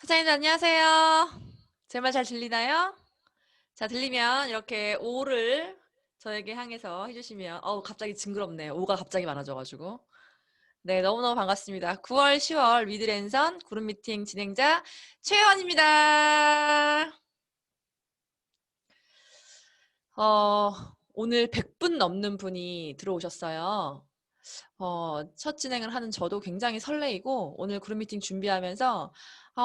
사장님들 안녕하세요. 제 말 잘 들리나요? 자, 들리면 이렇게 오를 저에게 향해서 해주시면 갑자기 징그럽네요. 오가 갑자기 많아져가지고. 네, 너무너무 반갑습니다. 9월, 10월 위드랜선 그룹 미팅 진행자 최혜원입니다. 오늘 100분 넘는 분이 들어오셨어요. 첫 진행을 하는 저도 굉장히 설레이고 오늘 그룹 미팅 준비하면서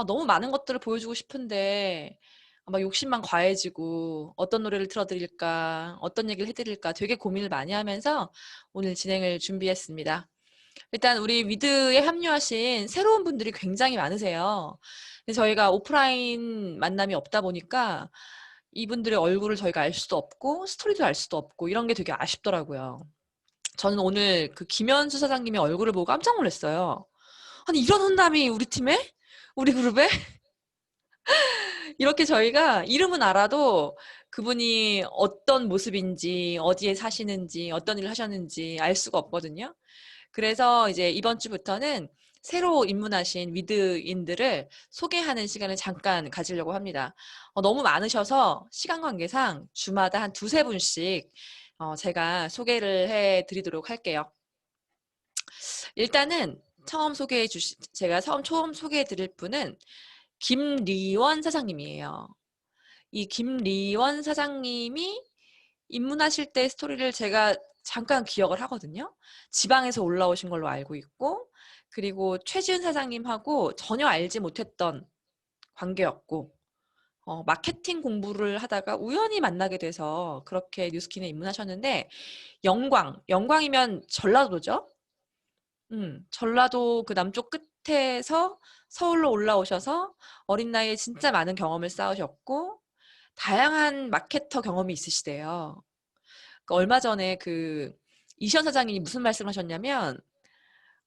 너무 많은 것들을 보여주고 싶은데 막 욕심만 과해지고 어떤 노래를 틀어드릴까 어떤 얘기를 해드릴까 되게 고민을 많이 하면서 오늘 진행을 준비했습니다. 일단 우리 위드에 합류하신 새로운 분들이 굉장히 많으세요. 근데 저희가 오프라인 만남이 없다 보니까 이분들의 얼굴을 저희가 알 수도 없고 스토리도 알 수도 없고 이런 게 되게 아쉽더라고요. 저는 오늘 그 김현수 사장님의 얼굴을 보고 깜짝 놀랐어요. 아니, 이런 혼남이 우리 팀에? 우리 그룹에? 이렇게 저희가 이름은 알아도 그분이 어떤 모습인지, 어디에 사시는지, 어떤 일을 하셨는지 알 수가 없거든요. 그래서 이제 이번 주부터는 새로 입문하신 위드인들을 소개하는 시간을 잠깐 가지려고 합니다. 너무 많으셔서 시간 관계상 주마다 한 두세 분씩 제가 소개를 해 드리도록 할게요. 일단은 제가 처음 소개해 드릴 분은 김리원 사장님이에요. 이 김리원 사장님이 입문하실 때 스토리를 제가 잠깐 기억을 하거든요. 지방에서 올라오신 걸로 알고 있고, 그리고 최지은 사장님하고 전혀 알지 못했던 관계였고, 마케팅 공부를 하다가 우연히 만나게 돼서 그렇게 뉴스킨에 입문하셨는데, 영광이면 전라도죠? 전라도 그 남쪽 끝에서 서울로 올라오셔서 어린 나이에 진짜 많은 경험을 쌓으셨고, 다양한 마케터 경험이 있으시대요. 얼마 전에 이시연 사장님이 무슨 말씀을 하셨냐면,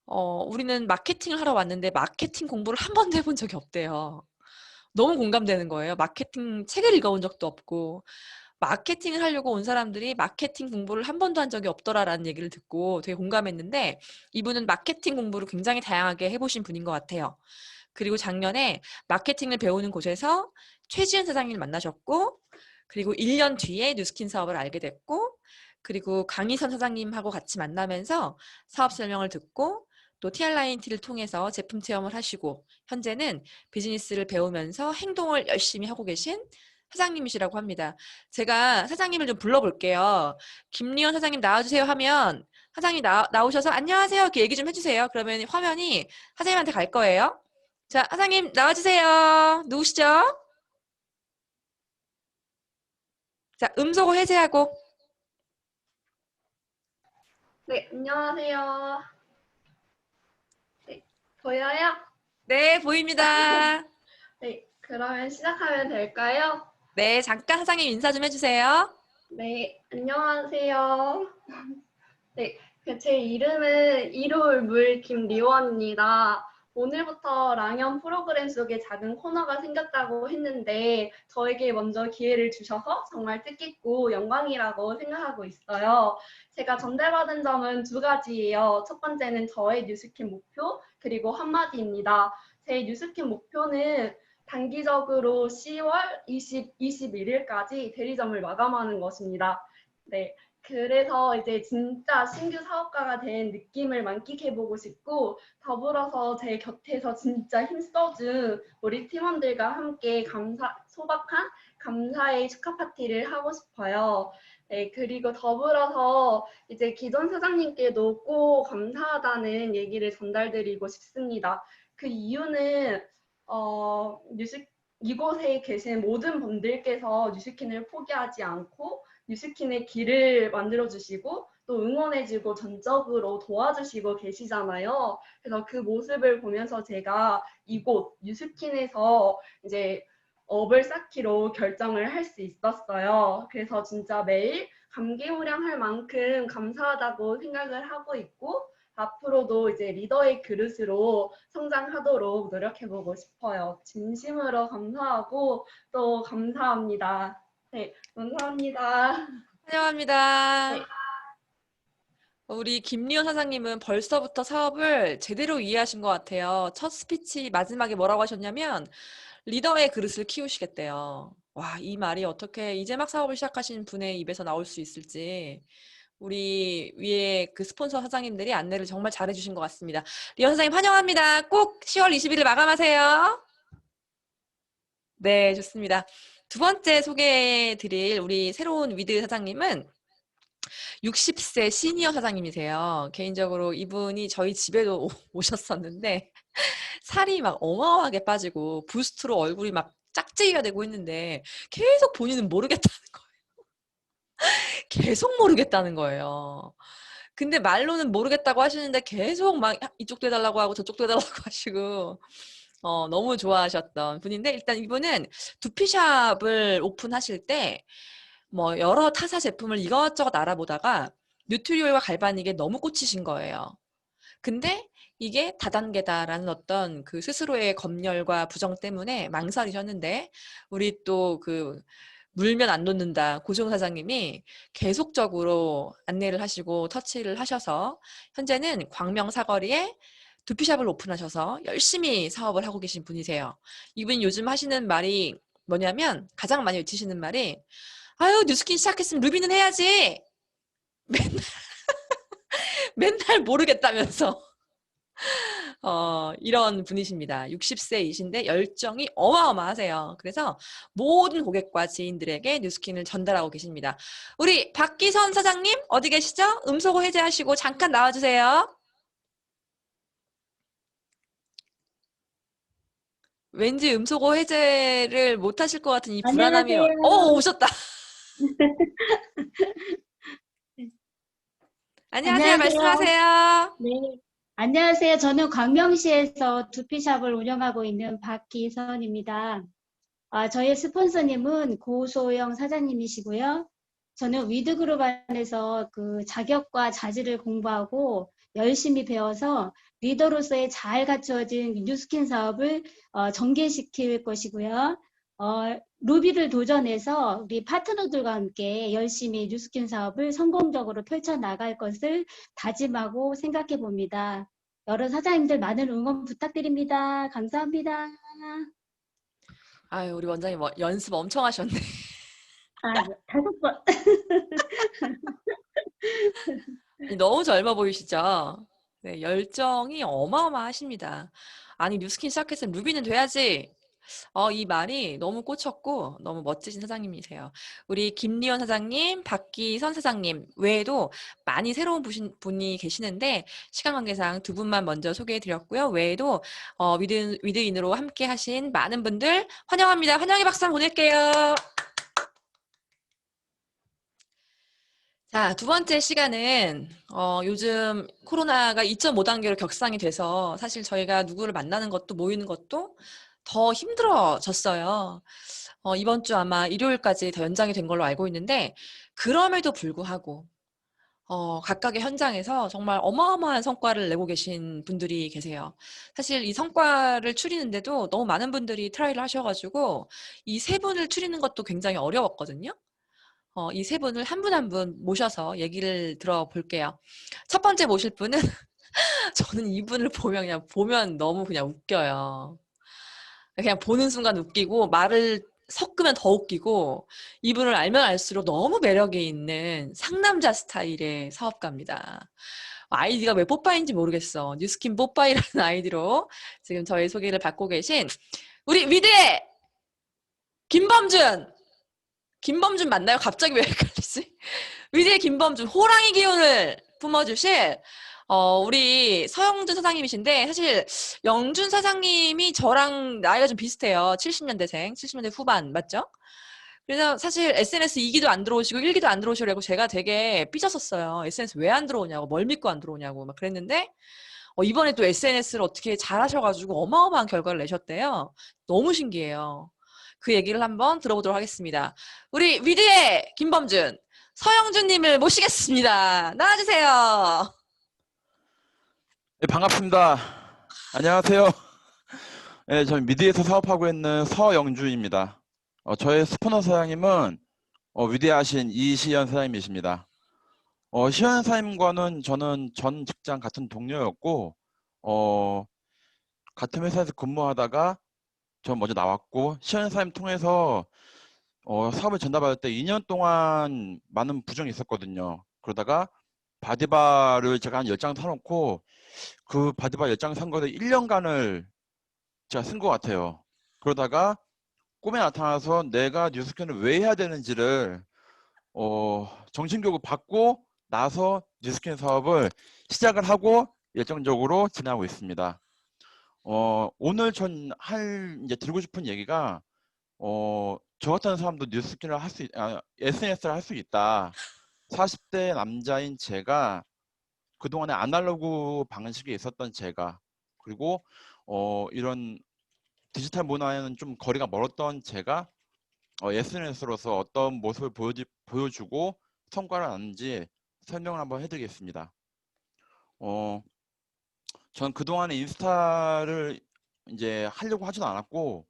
우리는 마케팅을 하러 왔는데 마케팅 공부를 한 번도 해본 적이 없대요. 너무 공감되는 거예요. 마케팅 책을 읽어본 적도 없고, 마케팅을 하려고 온 사람들이 마케팅 공부를 한 번도 한 적이 없더라라는 얘기를 듣고 되게 공감했는데, 이분은 마케팅 공부를 굉장히 다양하게 해보신 분인 것 같아요. 그리고 작년에 마케팅을 배우는 곳에서 최지은 사장님을 만나셨고, 그리고 1년 뒤에 뉴스킨 사업을 알게 됐고, 그리고 강희선 사장님하고 같이 만나면서 사업 설명을 듣고, 또 TR라인T를 통해서 제품 체험을 하시고, 현재는 비즈니스를 배우면서 행동을 열심히 하고 계신 사장님이시라고 합니다. 제가 사장님을 좀 불러볼게요. 김리원 사장님 나와주세요 하면 사장님 나오셔서 안녕하세요 이렇게 얘기 좀 해주세요. 그러면 화면이 사장님한테 갈 거예요. 자, 사장님 나와주세요. 누구시죠? 자, 음소거 해제하고. 네, 안녕하세요. 네, 보여요? 네, 보입니다. 네, 그러면 시작하면 될까요? 네, 잠깐 사장님 인사 좀 해주세요. 네, 안녕하세요. 네, 제 이름은 이로울물 김리원입니다. 오늘부터 랑연 프로그램 속에 작은 코너가 생겼다고 했는데 저에게 먼저 기회를 주셔서 정말 뜻깊고 영광이라고 생각하고 있어요. 제가 전달받은 점은 두 가지예요. 첫 번째는 저의 뉴스킨 목표, 그리고 한마디입니다. 제 뉴스킨 목표는 단기적으로 10월 21일까지 대리점을 마감하는 것입니다. 네, 그래서 이제 진짜 신규 사업가가 된 느낌을 만끽해보고 싶고, 더불어서 제 곁에서 진짜 힘써준 우리 팀원들과 함께 소박한 감사의 축하 파티를 하고 싶어요. 네, 그리고 더불어서 이제 기존 사장님께도 꼭 감사하다는 얘기를 전달드리고 싶습니다. 그 이유는 뉴스 이곳에 계신 모든 분들께서 뉴스킨을 포기하지 않고 뉴스킨의 길을 만들어주시고 또 응원해주고 전적으로 도와주시고 계시잖아요. 그래서 그 모습을 보면서 제가 이곳 뉴스킨에서 이제 업을 쌓기로 결정을 할 수 있었어요. 그래서 진짜 매일 감개무량할 만큼 감사하다고 생각을 하고 있고 앞으로도 이제 리더의 그릇으로 성장하도록 노력해보고 싶어요. 진심으로 감사하고 또 감사합니다. 네, 감사합니다. 환영합니다. 네, 우리 김리원 사장님은 벌써부터 사업을 제대로 이해하신 것 같아요. 첫 스피치 마지막에 뭐라고 하셨냐면 리더의 그릇을 키우시겠대요. 와, 이 말이 어떻게 이제 막 사업을 시작하신 분의 입에서 나올 수 있을지 우리 위에 그 스폰서 사장님들이 안내를 정말 잘해주신 것 같습니다. 리원 사장님 환영합니다. 꼭 10월 20일 마감하세요. 네, 좋습니다. 두 번째 소개해드릴 우리 새로운 위드 사장님은 60세 시니어 사장님이세요. 개인적으로 이분이 저희 집에도 오셨었는데 살이 막 어마어마하게 빠지고 부스트로 얼굴이 막 짝짝이가 되고 있는데 계속 본인은 모르겠다는 거예요. 계속 모르겠다는 거예요. 근데 말로는 모르겠다고 하시는데 계속 막 이쪽도 해달라고 하고 저쪽도 해달라고 하시고 너무 좋아하셨던 분인데 일단 이분은 두피샵을 오픈하실 때 뭐 여러 타사 제품을 이것저것 알아보다가 뉴트리올과 갈바닉에 너무 꽂히신 거예요. 근데 이게 다단계다라는 어떤 그 스스로의 검열과 부정 때문에 망설이셨는데 우리 또 그 물면 안 놓는다 고종 사장님이 계속적으로 안내를 하시고 터치를 하셔서 현재는 광명 사거리에 두피샵을 오픈하셔서 열심히 사업을 하고 계신 분이세요. 이분이 요즘 하시는 말이 뭐냐면 가장 많이 외치시는 말이 아유 뉴스킨 시작했으면 루비는 해야지. 맨날 모르겠다면서 이런 분이십니다. 60세이신데 열정이 어마어마하세요. 그래서 모든 고객과 지인들에게 뉴스킨을 전달하고 계십니다. 우리 박기선 사장님 어디 계시죠? 음소거 해제하시고 잠깐 나와주세요. 왠지 음소거 해제를 못 하실 것 같은 이 불안함이 안녕하세요. 오셨다. 안녕하세요. 안녕하세요. 말씀하세요. 네. 안녕하세요. 저는 광명시에서 두피샵을 운영하고 있는 박기선입니다. 저희 스폰서님은 고소영 사장님이시고요. 저는 위드그룹 안에서 그 자격과 자질을 공부하고 열심히 배워서 리더로서의 잘 갖추어진 뉴스킨 사업을 전개시킬 것이고요. 루비를 도전해서 우리 파트너들과 함께 열심히 뉴스킨 사업을 성공적으로 펼쳐나갈 것을 다짐하고 생각해 봅니다. 여러 사장님들 많은 응원 부탁드립니다. 감사합니다. 아유, 우리 원장님 연습 엄청 하셨네. 5번. 너무 젊어 보이시죠? 네, 열정이 어마어마하십니다. 아니, 뉴스킨 시작했으면 루비는 돼야지. 이 말이 너무 꽂혔고 너무 멋지신 사장님이세요. 우리 김리원 사장님, 박기선 사장님 외에도 많이 새로운 분이 계시는데 시간 관계상 두 분만 먼저 소개해드렸고요. 외에도 위드인으로 함께 하신 많은 분들 환영합니다. 환영의 박수 한번 보낼게요. 자, 두 번째 시간은 요즘 코로나가 2.5단계로 격상이 돼서 사실 저희가 누구를 만나는 것도 모이는 것도 더 힘들어졌어요. 이번 주 아마 일요일까지 더 연장이 된 걸로 알고 있는데 그럼에도 불구하고 각각의 현장에서 정말 어마어마한 성과를 내고 계신 분들이 계세요. 사실 이 성과를 추리는데도 너무 많은 분들이 트라이를 하셔가지고 이 세 분을 추리는 것도 굉장히 어려웠거든요. 이 세 분을 한 분 한 분 모셔서 얘기를 들어볼게요. 첫 번째 모실 분은 저는 이분을 보면 너무 그냥 웃겨요. 그냥 보는 순간 웃기고 말을 섞으면 더 웃기고 이분을 알면 알수록 너무 매력이 있는 상남자 스타일의 사업가입니다. 아이디가 왜 뽀빠이인지 모르겠어. 뉴스킨 뽀빠이라는 아이디로 지금 저희 소개를 받고 계신 우리 위드의 김범준 맞나요? 갑자기 왜 헷갈리지? 위드의 김범준, 호랑이 기운을 뿜어주실 우리 서영준 사장님이신데 사실 영준 사장님이 저랑 나이가 좀 비슷해요. 70년대생, 70년대 후반 맞죠? 그래서 사실 SNS 2기도 안 들어오시고 1기도 안 들어오시려고 제가 되게 삐졌었어요. SNS 왜 안 들어오냐고, 뭘 믿고 안 들어오냐고 막 그랬는데 이번에 또 SNS를 어떻게 잘 하셔가지고 어마어마한 결과를 내셨대요. 너무 신기해요. 그 얘기를 한번 들어보도록 하겠습니다. 우리 위드의 김범준, 서영준님을 모시겠습니다. 나와주세요. 네, 반갑습니다. 안녕하세요. 네, 저는 미디에서 사업하고 있는 서영주입니다. 저의 스포너 사장님은 위대하신 이시연 사장님이십니다. 시연사님과는 저는 전 직장 같은 동료였고, 어, 같은 회사에서 근무하다가 전 먼저 나왔고, 시연사님 통해서 사업을 전담받을 때 2년 동안 많은 부정이 있었거든요. 그러다가 바디바를 제가 한 10장 사놓고 그 바디바 10장 산 거에 1년간을 제가 쓴 것 같아요. 그러다가 꿈에 나타나서 내가 뉴스캔을 왜 해야 되는지를 정신교육 받고 나서 뉴스캔 사업을 시작을 하고 열정적으로 진행하고 있습니다. 오늘 이제 드리고 싶은 얘기가 저 같은 사람도 뉴스캔을 SNS를 할 수 있다. 40대 남자인 제가 그동안에 아날로그 방식에 있었던 제가 그리고 이런 디지털 문화에는 좀 거리가 멀었던 제가 SNS로서 어떤 모습을 보여주고 성과를 낳는지 설명을 한번 해드리겠습니다. 어, 전 그동안에 인스타를 이제 하려고 하지도 않았고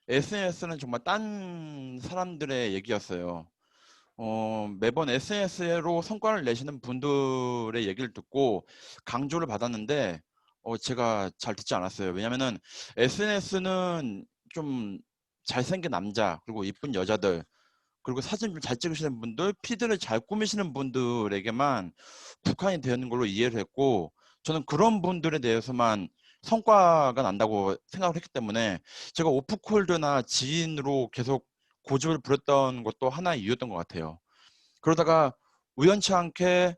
SNS는 정말 딴 사람들의 얘기였어요. 매번 SNS로 성과를 내시는 분들의 얘기를 듣고 강조를 받았는데 제가 잘 듣지 않았어요. 왜냐면은 SNS는 좀 잘생긴 남자 그리고 이쁜 여자들 그리고 사진 좀 잘 찍으시는 분들 피드를 잘 꾸미시는 분들에게만 국한이 되어 있는 걸로 이해를 했고 저는 그런 분들에 대해서만 성과가 난다고 생각을 했기 때문에 제가 오프콜드나 지인으로 계속 고집을 부렸던 것도 하나의 이유였던 것 같아요. 그러다가 우연치 않게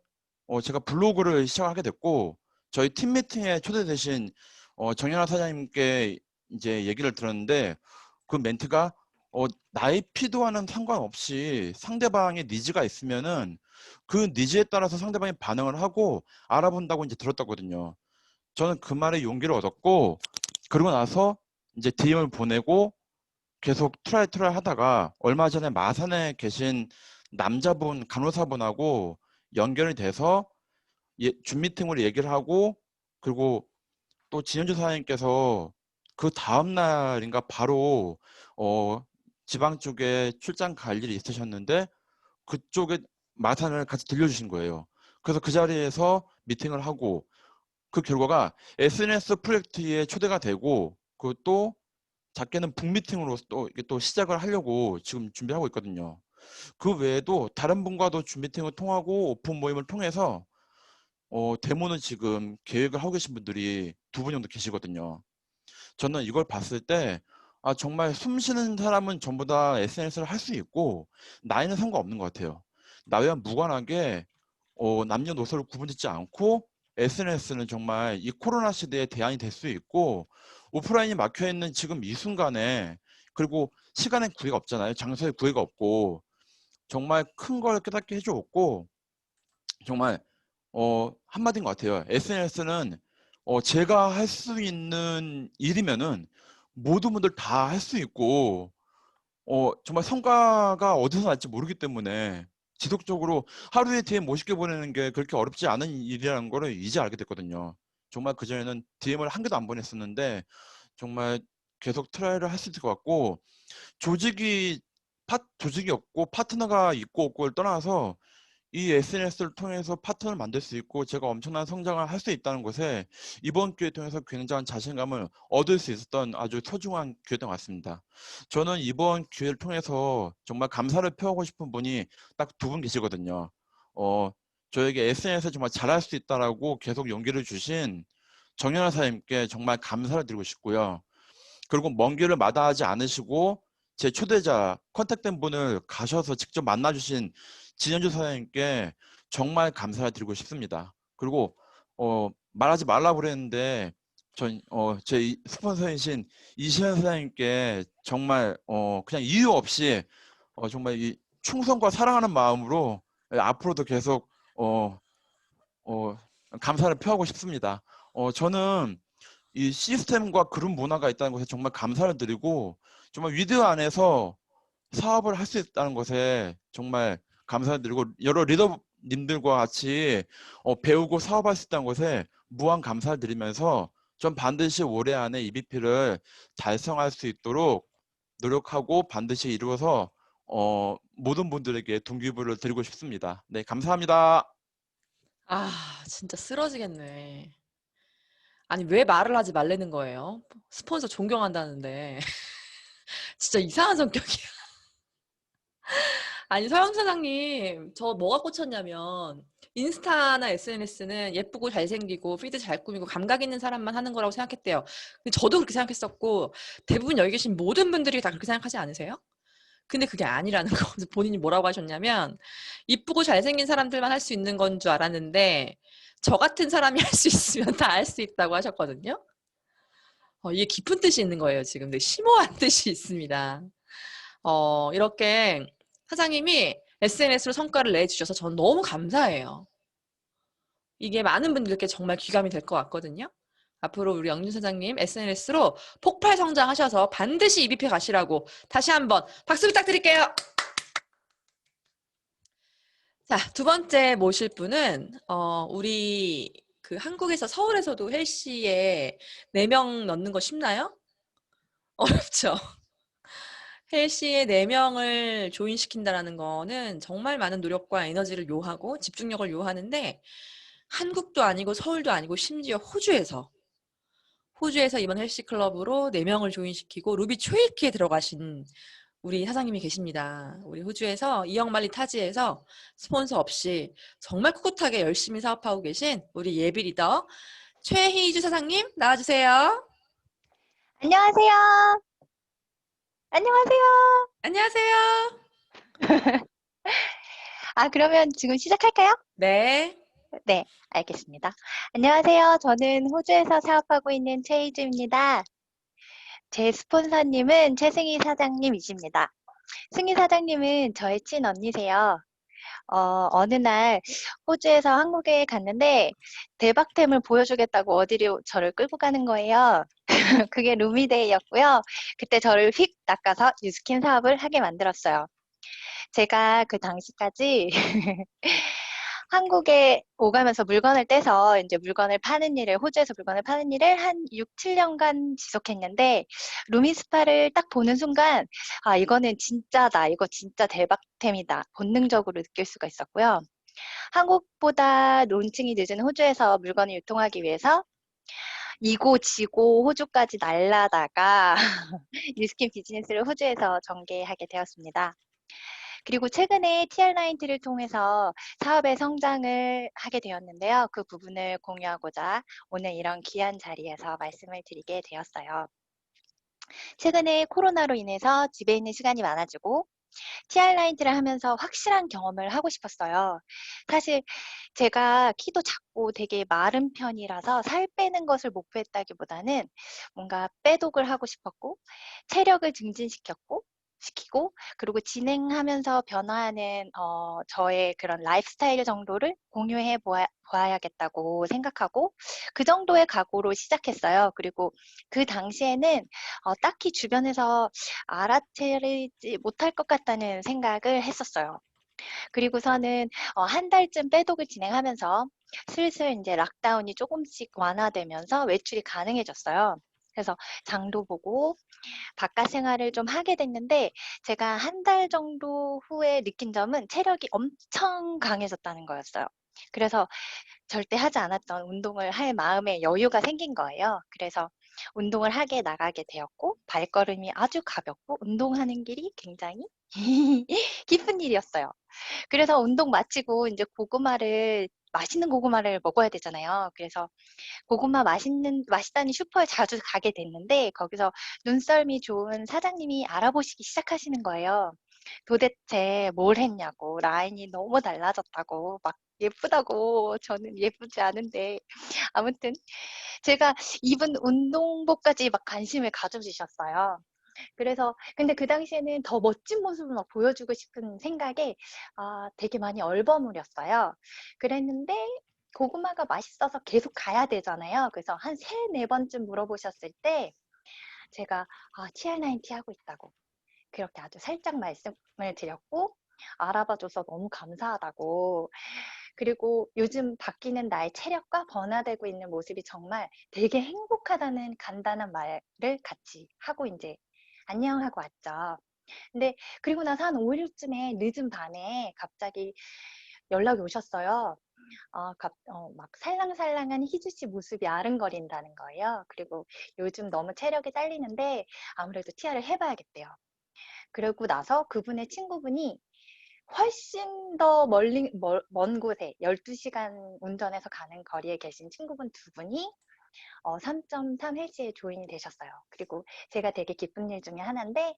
제가 블로그를 시작하게 됐고 저희 팀 미팅에 초대되신 정연아 사장님께 이제 얘기를 들었는데 그 멘트가 나의 피드와는 상관없이 상대방의 니즈가 있으면은 그 니즈에 따라서 상대방이 반응을 하고 알아본다고 이제 들었거든요. 저는 그 말에 용기를 얻었고 그러고 나서 이제 DM을 보내고 계속 트라이 하다가 얼마 전에 마산에 계신 남자분 간호사분하고 연결이 돼서 줌 미팅으로 얘기를 하고 그리고 또 진현주 사장님께서 그 다음 날인가 바로 지방 쪽에 출장 갈 일이 있으셨는데 그쪽에 마산을 같이 들려주신 거예요. 그래서 그 자리에서 미팅을 하고 그 결과가 SNS 프로젝트에 초대가 되고 그것도 작게는 북미팅으로 이게 또 시작을 하려고 지금 준비하고 있거든요. 그 외에도 다른 분과도 줌 미팅을 통하고 오픈 모임을 통해서 데모는 지금 계획을 하고 계신 분들이 2분 정도 계시거든요. 저는 이걸 봤을 때 정말 숨 쉬는 사람은 전부 다 SNS를 할 수 있고 나이는 상관없는 것 같아요. 나이와 무관하게 남녀노소를 구분짓지 않고 SNS는 정말 이 코로나 시대에 대안이 될 수 있고 오프라인이 막혀 있는 지금 이 순간에 그리고 시간의 구애가 없잖아요. 장소의 구애가 없고 정말 큰 걸 깨닫게 해주었고 정말 한마디인 것 같아요. SNS는 제가 할 수 있는 일이면은 모든 분들 다 할 수 있고 정말 성과가 어디서 날지 모르기 때문에 지속적으로 하루에 DM 50개 보내는 게 그렇게 어렵지 않은 일이라는 거를 이제 알게 됐거든요. 정말 그전에는 DM을 한 개도 안 보냈었는데 정말 계속 트라이를 할 수 있을 것 같고 조직이 없고 파트너가 있고 없고를 떠나서 이 SNS를 통해서 파트너를 만들 수 있고 제가 엄청난 성장을 할 수 있다는 것에 이번 기회 통해서 굉장한 자신감을 얻을 수 있었던 아주 소중한 기회였던 것 같습니다. 저는 이번 기회를 통해서 정말 감사를 표하고 싶은 분이 딱 2분 계시거든요. 저에게 SNS에 정말 잘할 수 있다라고 계속 용기를 주신 정연아 사장님께 정말 감사를 드리고 싶고요. 그리고 먼 길을 마다하지 않으시고 제 초대자 컨택된 분을 가셔서 직접 만나주신 진현주 사장님께 정말 감사를 드리고 싶습니다. 그리고 말하지 말라고 그랬는데 제 스폰서이신 이시현 사장님께 정말 그냥 이유 없이 정말 이 충성과 사랑하는 마음으로 앞으로도 계속 감사를 표하고 싶습니다. 저는 이 시스템과 그룹 문화가 있다는 것에 정말 감사를 드리고 정말 위드 안에서 사업을 할 수 있다는 것에 정말 감사를 드리고 여러 리더님들과 같이 배우고 사업할 수 있다는 것에 무한 감사를 드리면서 전 반드시 올해 안에 EBP를 달성할 수 있도록 노력하고 반드시 이루어서 모든 분들에게 동기부여를 드리고 싶습니다. 네, 감사합니다. 아, 진짜 쓰러지겠네. 아니, 왜 말을 하지 말라는 거예요? 스폰서 존경한다는데. 진짜 이상한 성격이야. 아니, 서영 사장님, 저 뭐가 꽂혔냐면, 인스타나 SNS는 예쁘고 잘생기고, 피드 잘 꾸미고, 감각 있는 사람만 하는 거라고 생각했대요. 근데 저도 그렇게 생각했었고, 대부분 여기 계신 모든 분들이 다 그렇게 생각하지 않으세요? 근데 그게 아니라는 거. 그래서 본인이 뭐라고 하셨냐면, 이쁘고 잘생긴 사람들만 할 수 있는 건 줄 알았는데, 저 같은 사람이 할 수 있으면 다 할 수 있다고 하셨거든요. 이게 깊은 뜻이 있는 거예요, 지금. 근데 심오한 뜻이 있습니다. 이렇게 사장님이 SNS로 성과를 내주셔서 전 너무 감사해요. 이게 많은 분들께 정말 귀감이 될 것 같거든요. 앞으로 우리 영준 사장님 SNS로 폭발 성장하셔서 반드시 입입해 가시라고 다시 한번 박수 부탁드릴게요. 자, 두 번째 모실 분은 우리 그 한국에서 서울에서도 헬시에 4명 넣는 거 쉽나요? 어렵죠. 헬시에 4명을 조인시킨다라는 거는 정말 많은 노력과 에너지를 요하고 집중력을 요하는데 한국도 아니고 서울도 아니고 심지어 호주에서 이번 헬시 클럽으로 4명을 조인시키고 루비 초일기에 들어가신 우리 사장님이 계십니다. 우리 호주에서 이영만리 타지에서 스폰서 없이 정말 꿋꿋하게 열심히 사업하고 계신 우리 예비 리더 최희주 사장님 나와주세요. 안녕하세요. 안녕하세요. 안녕하세요. 그러면 지금 시작할까요? 네. 네, 알겠습니다. 안녕하세요. 저는 호주에서 사업하고 있는 최희주입니다. 제 스폰서님은 최승희 사장님이십니다. 승희 사장님은 저의 친언니세요. 어느 날 호주에서 한국에 갔는데 대박템을 보여주겠다고 어디로 저를 끌고 가는 거예요. 그게 루미데이였고요. 그때 저를 휙 낚아서 뉴스킨 사업을 하게 만들었어요. 제가 그 당시까지 한국에 오가면서 물건을 떼서 이제 물건을 파는 일을, 호주에서 물건을 파는 일을 한 6, 7년간 지속했는데, 루미스파를 딱 보는 순간, 이거는 진짜다. 이거 진짜 대박템이다. 본능적으로 느낄 수가 있었고요. 한국보다 론칭이 늦은 호주에서 물건을 유통하기 위해서 이고 지고 호주까지 날라다가 뉴스킨 비즈니스를 호주에서 전개하게 되었습니다. 그리고 최근에 TR90를 통해서 사업의 성장을 하게 되었는데요. 그 부분을 공유하고자 오늘 이런 귀한 자리에서 말씀을 드리게 되었어요. 최근에 코로나로 인해서 집에 있는 시간이 많아지고 TR90를 하면서 확실한 경험을 하고 싶었어요. 사실 제가 키도 작고 되게 마른 편이라서 살 빼는 것을 목표했다기보다는 뭔가 빼독을 하고 싶었고 체력을 시키고 그리고 진행하면서 변화하는 저의 그런 라이프스타일 정도를 공유해 보아야겠다고 생각하고 그 정도의 각오로 시작했어요. 그리고 그 당시에는 딱히 주변에서 알아채리지 못할 것 같다는 생각을 했었어요. 그리고서는 한 달쯤 빼독을 진행하면서 슬슬 이제 락다운이 조금씩 완화되면서 외출이 가능해졌어요. 그래서 장도 보고 바깥 생활을 좀 하게 됐는데 제가 한 달 정도 후에 느낀 점은 체력이 엄청 강해졌다는 거였어요. 그래서 절대 하지 않았던 운동을 할 마음의 여유가 생긴 거예요. 그래서 운동을 하게 나가게 되었고 발걸음이 아주 가볍고 운동하는 길이 굉장히 기쁜 일이었어요. 그래서 운동 마치고 이제 맛있는 고구마를 먹어야 되잖아요. 그래서 고구마 맛있다는 슈퍼에 자주 가게 됐는데 거기서 눈썰미 좋은 사장님이 알아보시기 시작하시는 거예요. 도대체 뭘 했냐고, 라인이 너무 달라졌다고, 막 예쁘다고, 저는 예쁘지 않은데. 아무튼 제가 입은 운동복까지 막 관심을 가져주셨어요. 그래서 근데 그 당시에는 더 멋진 모습을 막 보여주고 싶은 생각에 되게 많이 얼버무렸어요. 그랬는데 고구마가 맛있어서 계속 가야 되잖아요. 그래서 한 3, 4번쯤 물어보셨을 때 제가 TR90 하고 있다고 그렇게 아주 살짝 말씀을 드렸고 알아봐줘서 너무 감사하다고 그리고 요즘 바뀌는 나의 체력과 변화되고 있는 모습이 정말 되게 행복하다는 간단한 말을 같이 하고 이제 안녕하고 왔죠. 근데 그리고 나서 한 5, 6쯤에 늦은 밤에 갑자기 연락이 오셨어요. 막 살랑살랑한 희주 씨 모습이 아른거린다는 거예요. 그리고 요즘 너무 체력이 딸리는데 아무래도 티아를 해봐야겠대요. 그러고 나서 그분의 친구분이 훨씬 더 먼 곳에 12시간 운전해서 가는 거리에 계신 친구분 두 분이 3.3 헬스에 조인이 되셨어요. 그리고 제가 되게 기쁜 일 중에 하나인데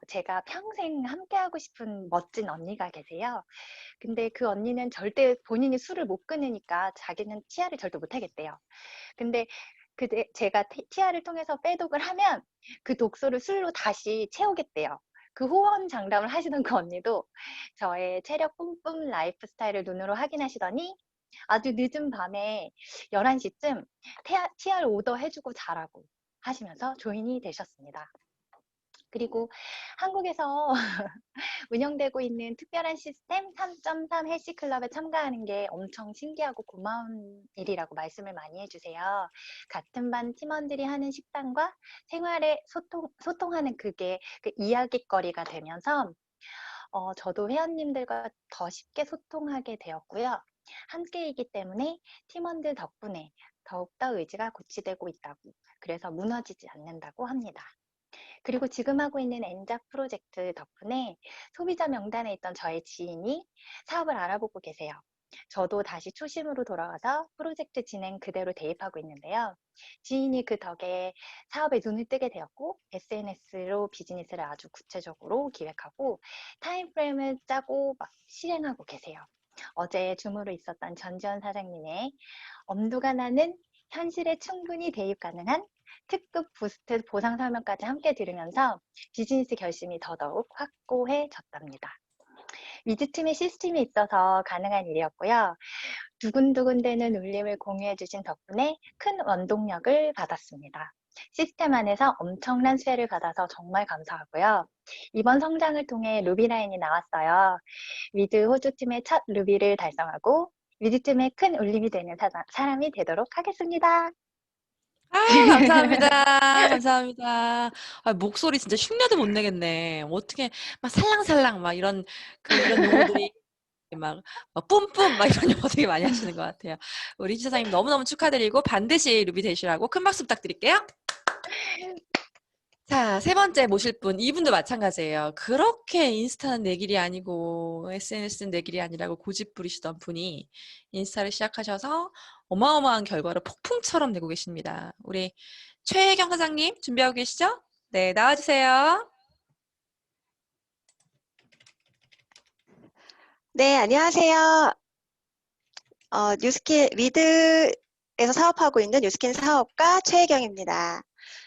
제가 평생 함께하고 싶은 멋진 언니가 계세요. 근데 그 언니는 절대 본인이 술을 못 끊으니까 자기는 티아를 절대 못 하겠대요. 근데 제가 티아를 통해서 빼독을 하면 그 독소를 술로 다시 채우겠대요. 그 호언장담을 하시던 그 언니도 저의 체력 뿜뿜 라이프 스타일을 눈으로 확인하시더니 아주 늦은 밤에 11시쯤 티아를 오더 해주고 자라고 하시면서 조인이 되셨습니다. 그리고 한국에서 운영되고 있는 특별한 시스템 3.3 헬스클럽에 참가하는 게 엄청 신기하고 고마운 일이라고 말씀을 많이 해주세요. 같은 반 팀원들이 하는 식단과 생활에 소통하는 그게 그 이야깃거리가 되면서 저도 회원님들과 더 쉽게 소통하게 되었고요. 함께이기 때문에 팀원들 덕분에 더욱더 의지가 고취되고 있다고, 그래서 무너지지 않는다고 합니다. 그리고 지금 하고 있는 엔작 프로젝트 덕분에 소비자 명단에 있던 저의 지인이 사업을 알아보고 계세요. 저도 다시 초심으로 돌아가서 프로젝트 진행 그대로 대입하고 있는데요. 지인이 그 덕에 사업에 눈을 뜨게 되었고 SNS로 비즈니스를 아주 구체적으로 기획하고 타임프레임을 짜고 막 실행하고 계세요. 어제 줌으로 있었던 전지현 사장님의 엄두가 나는 현실에 충분히 대입 가능한 특급 부스트 보상 설명까지 함께 들으면서 비즈니스 결심이 더더욱 확고해졌답니다. 위즈팀의 시스템이 있어서 가능한 일이었고요. 두근두근대는 울림을 공유해주신 덕분에 큰 원동력을 받았습니다. 시스템 안에서 엄청난 수혜를 받아서 정말 감사하고요. 이번 성장을 통해 루비라인이 나왔어요. 위드 호주팀의 첫 루비를 달성하고 위즈팀의 큰 울림이 되는 사람이 되도록 하겠습니다. 감사합니다. 감사합니다. 목소리 진짜 흉내도 못 내겠네. 어떻게 막 살랑살랑 막 이런 용어들이 막 뿜뿜 막 이런 용어 되게 많이 하시는 것 같아요. 우리 희주 사장님 너무너무 축하드리고 반드시 루비 되시라고 큰 박수 부탁드릴게요. 자, 세 번째 모실 분, 이분도 마찬가지예요. 그렇게 인스타는 내 길이 아니고 SNS는 내 길이 아니라고 고집 부리시던 분이 인스타를 시작하셔서 어마어마한 결과를 폭풍처럼 내고 계십니다. 우리 최혜경 사장님 준비하고 계시죠? 네, 나와주세요. 네, 안녕하세요. 뉴스킨 위드에서 사업하고 있는 뉴스킨 사업가 최혜경입니다.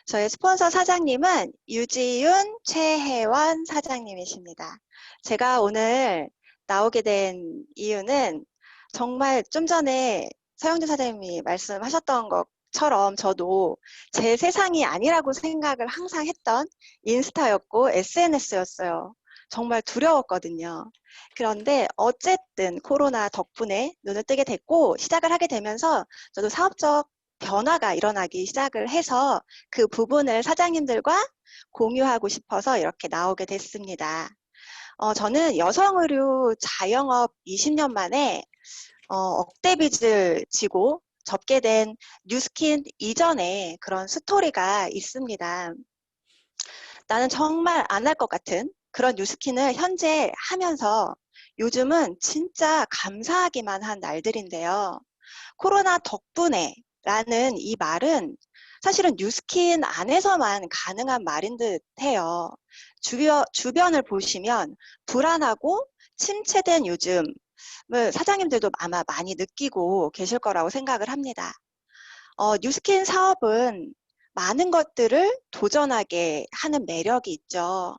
저희 스폰서 사장님은 유지윤, 최혜원 사장님이십니다. 제가 오늘 나오게 된 이유는 정말 좀 전에 서영주 사장님이 말씀하셨던 것처럼 저도 제 세상이 아니라고 생각을 항상 했던 인스타였고 SNS였어요. 정말 두려웠거든요. 그런데 어쨌든 코로나 덕분에 눈을 뜨게 됐고 시작을 하게 되면서 저도 사업적 변화가 일어나기 시작을 해서 그 부분을 사장님들과 공유하고 싶어서 이렇게 나오게 됐습니다. 저는 여성 의류 자영업 20년 만에 억대 빚을 지고 접게 된 뉴스킨 이전에 그런 스토리가 있습니다. 나는 정말 안 할 것 같은 그런 뉴스킨을 현재 하면서 요즘은 진짜 감사하기만 한 날들인데요. 코로나 덕분에 라는 이 말은 사실은 뉴스킨 안에서만 가능한 말인 듯 해요. 주변을 보시면 불안하고 침체된 요즘을 사장님들도 아마 많이 느끼고 계실 거라고 생각을 합니다. 뉴스킨 사업은 많은 것들을 도전하게 하는 매력이 있죠.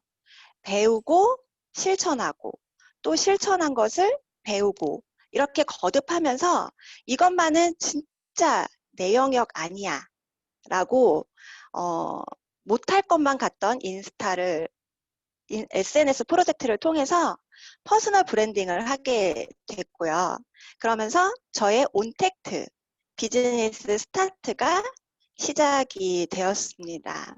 배우고 실천하고 또 실천한 것을 배우고 이렇게 거듭하면서 이것만은 진짜 내 영역 아니야 라고 못할 것만 같던 SNS 프로젝트를 통해서 퍼스널 브랜딩을 하게 됐고요. 그러면서 저의 온택트 비즈니스 스타트가 시작이 되었습니다.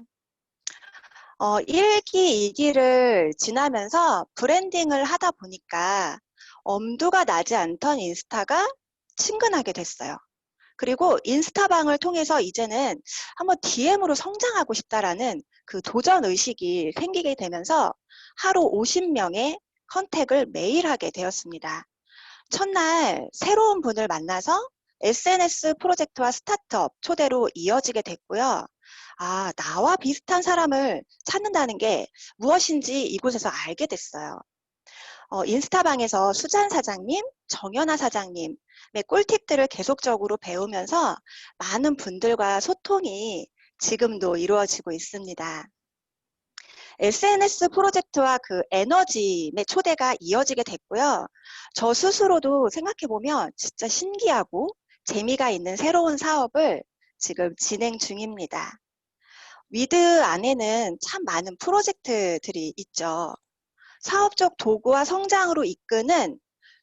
1기, 2기를 지나면서 브랜딩을 하다 보니까 엄두가 나지 않던 인스타가 친근하게 됐어요. 그리고 인스타방을 통해서 이제는 한번 DM으로 성장하고 싶다라는 그 도전 의식이 생기게 되면서 하루 50명의 컨택을 매일 하게 되었습니다. 첫날 새로운 분을 만나서 SNS 프로젝트와 스타트업 초대로 이어지게 됐고요. 아, 나와 비슷한 사람을 찾는다는 게 무엇인지 이곳에서 알게 됐어요. 인스타방에서 수잔 사장님, 정연아 사장님의 꿀팁들을 계속적으로 배우면서 많은 분들과 소통이 지금도 이루어지고 있습니다. SNS 프로젝트와 그 에너지의 초대가 이어지게 됐고요. 저 스스로도 생각해보면 진짜 신기하고 재미가 있는 새로운 사업을 지금 진행 중입니다. 위드 안에는 참 많은 프로젝트들이 있죠. 사업적 도구와 성장으로 이끄는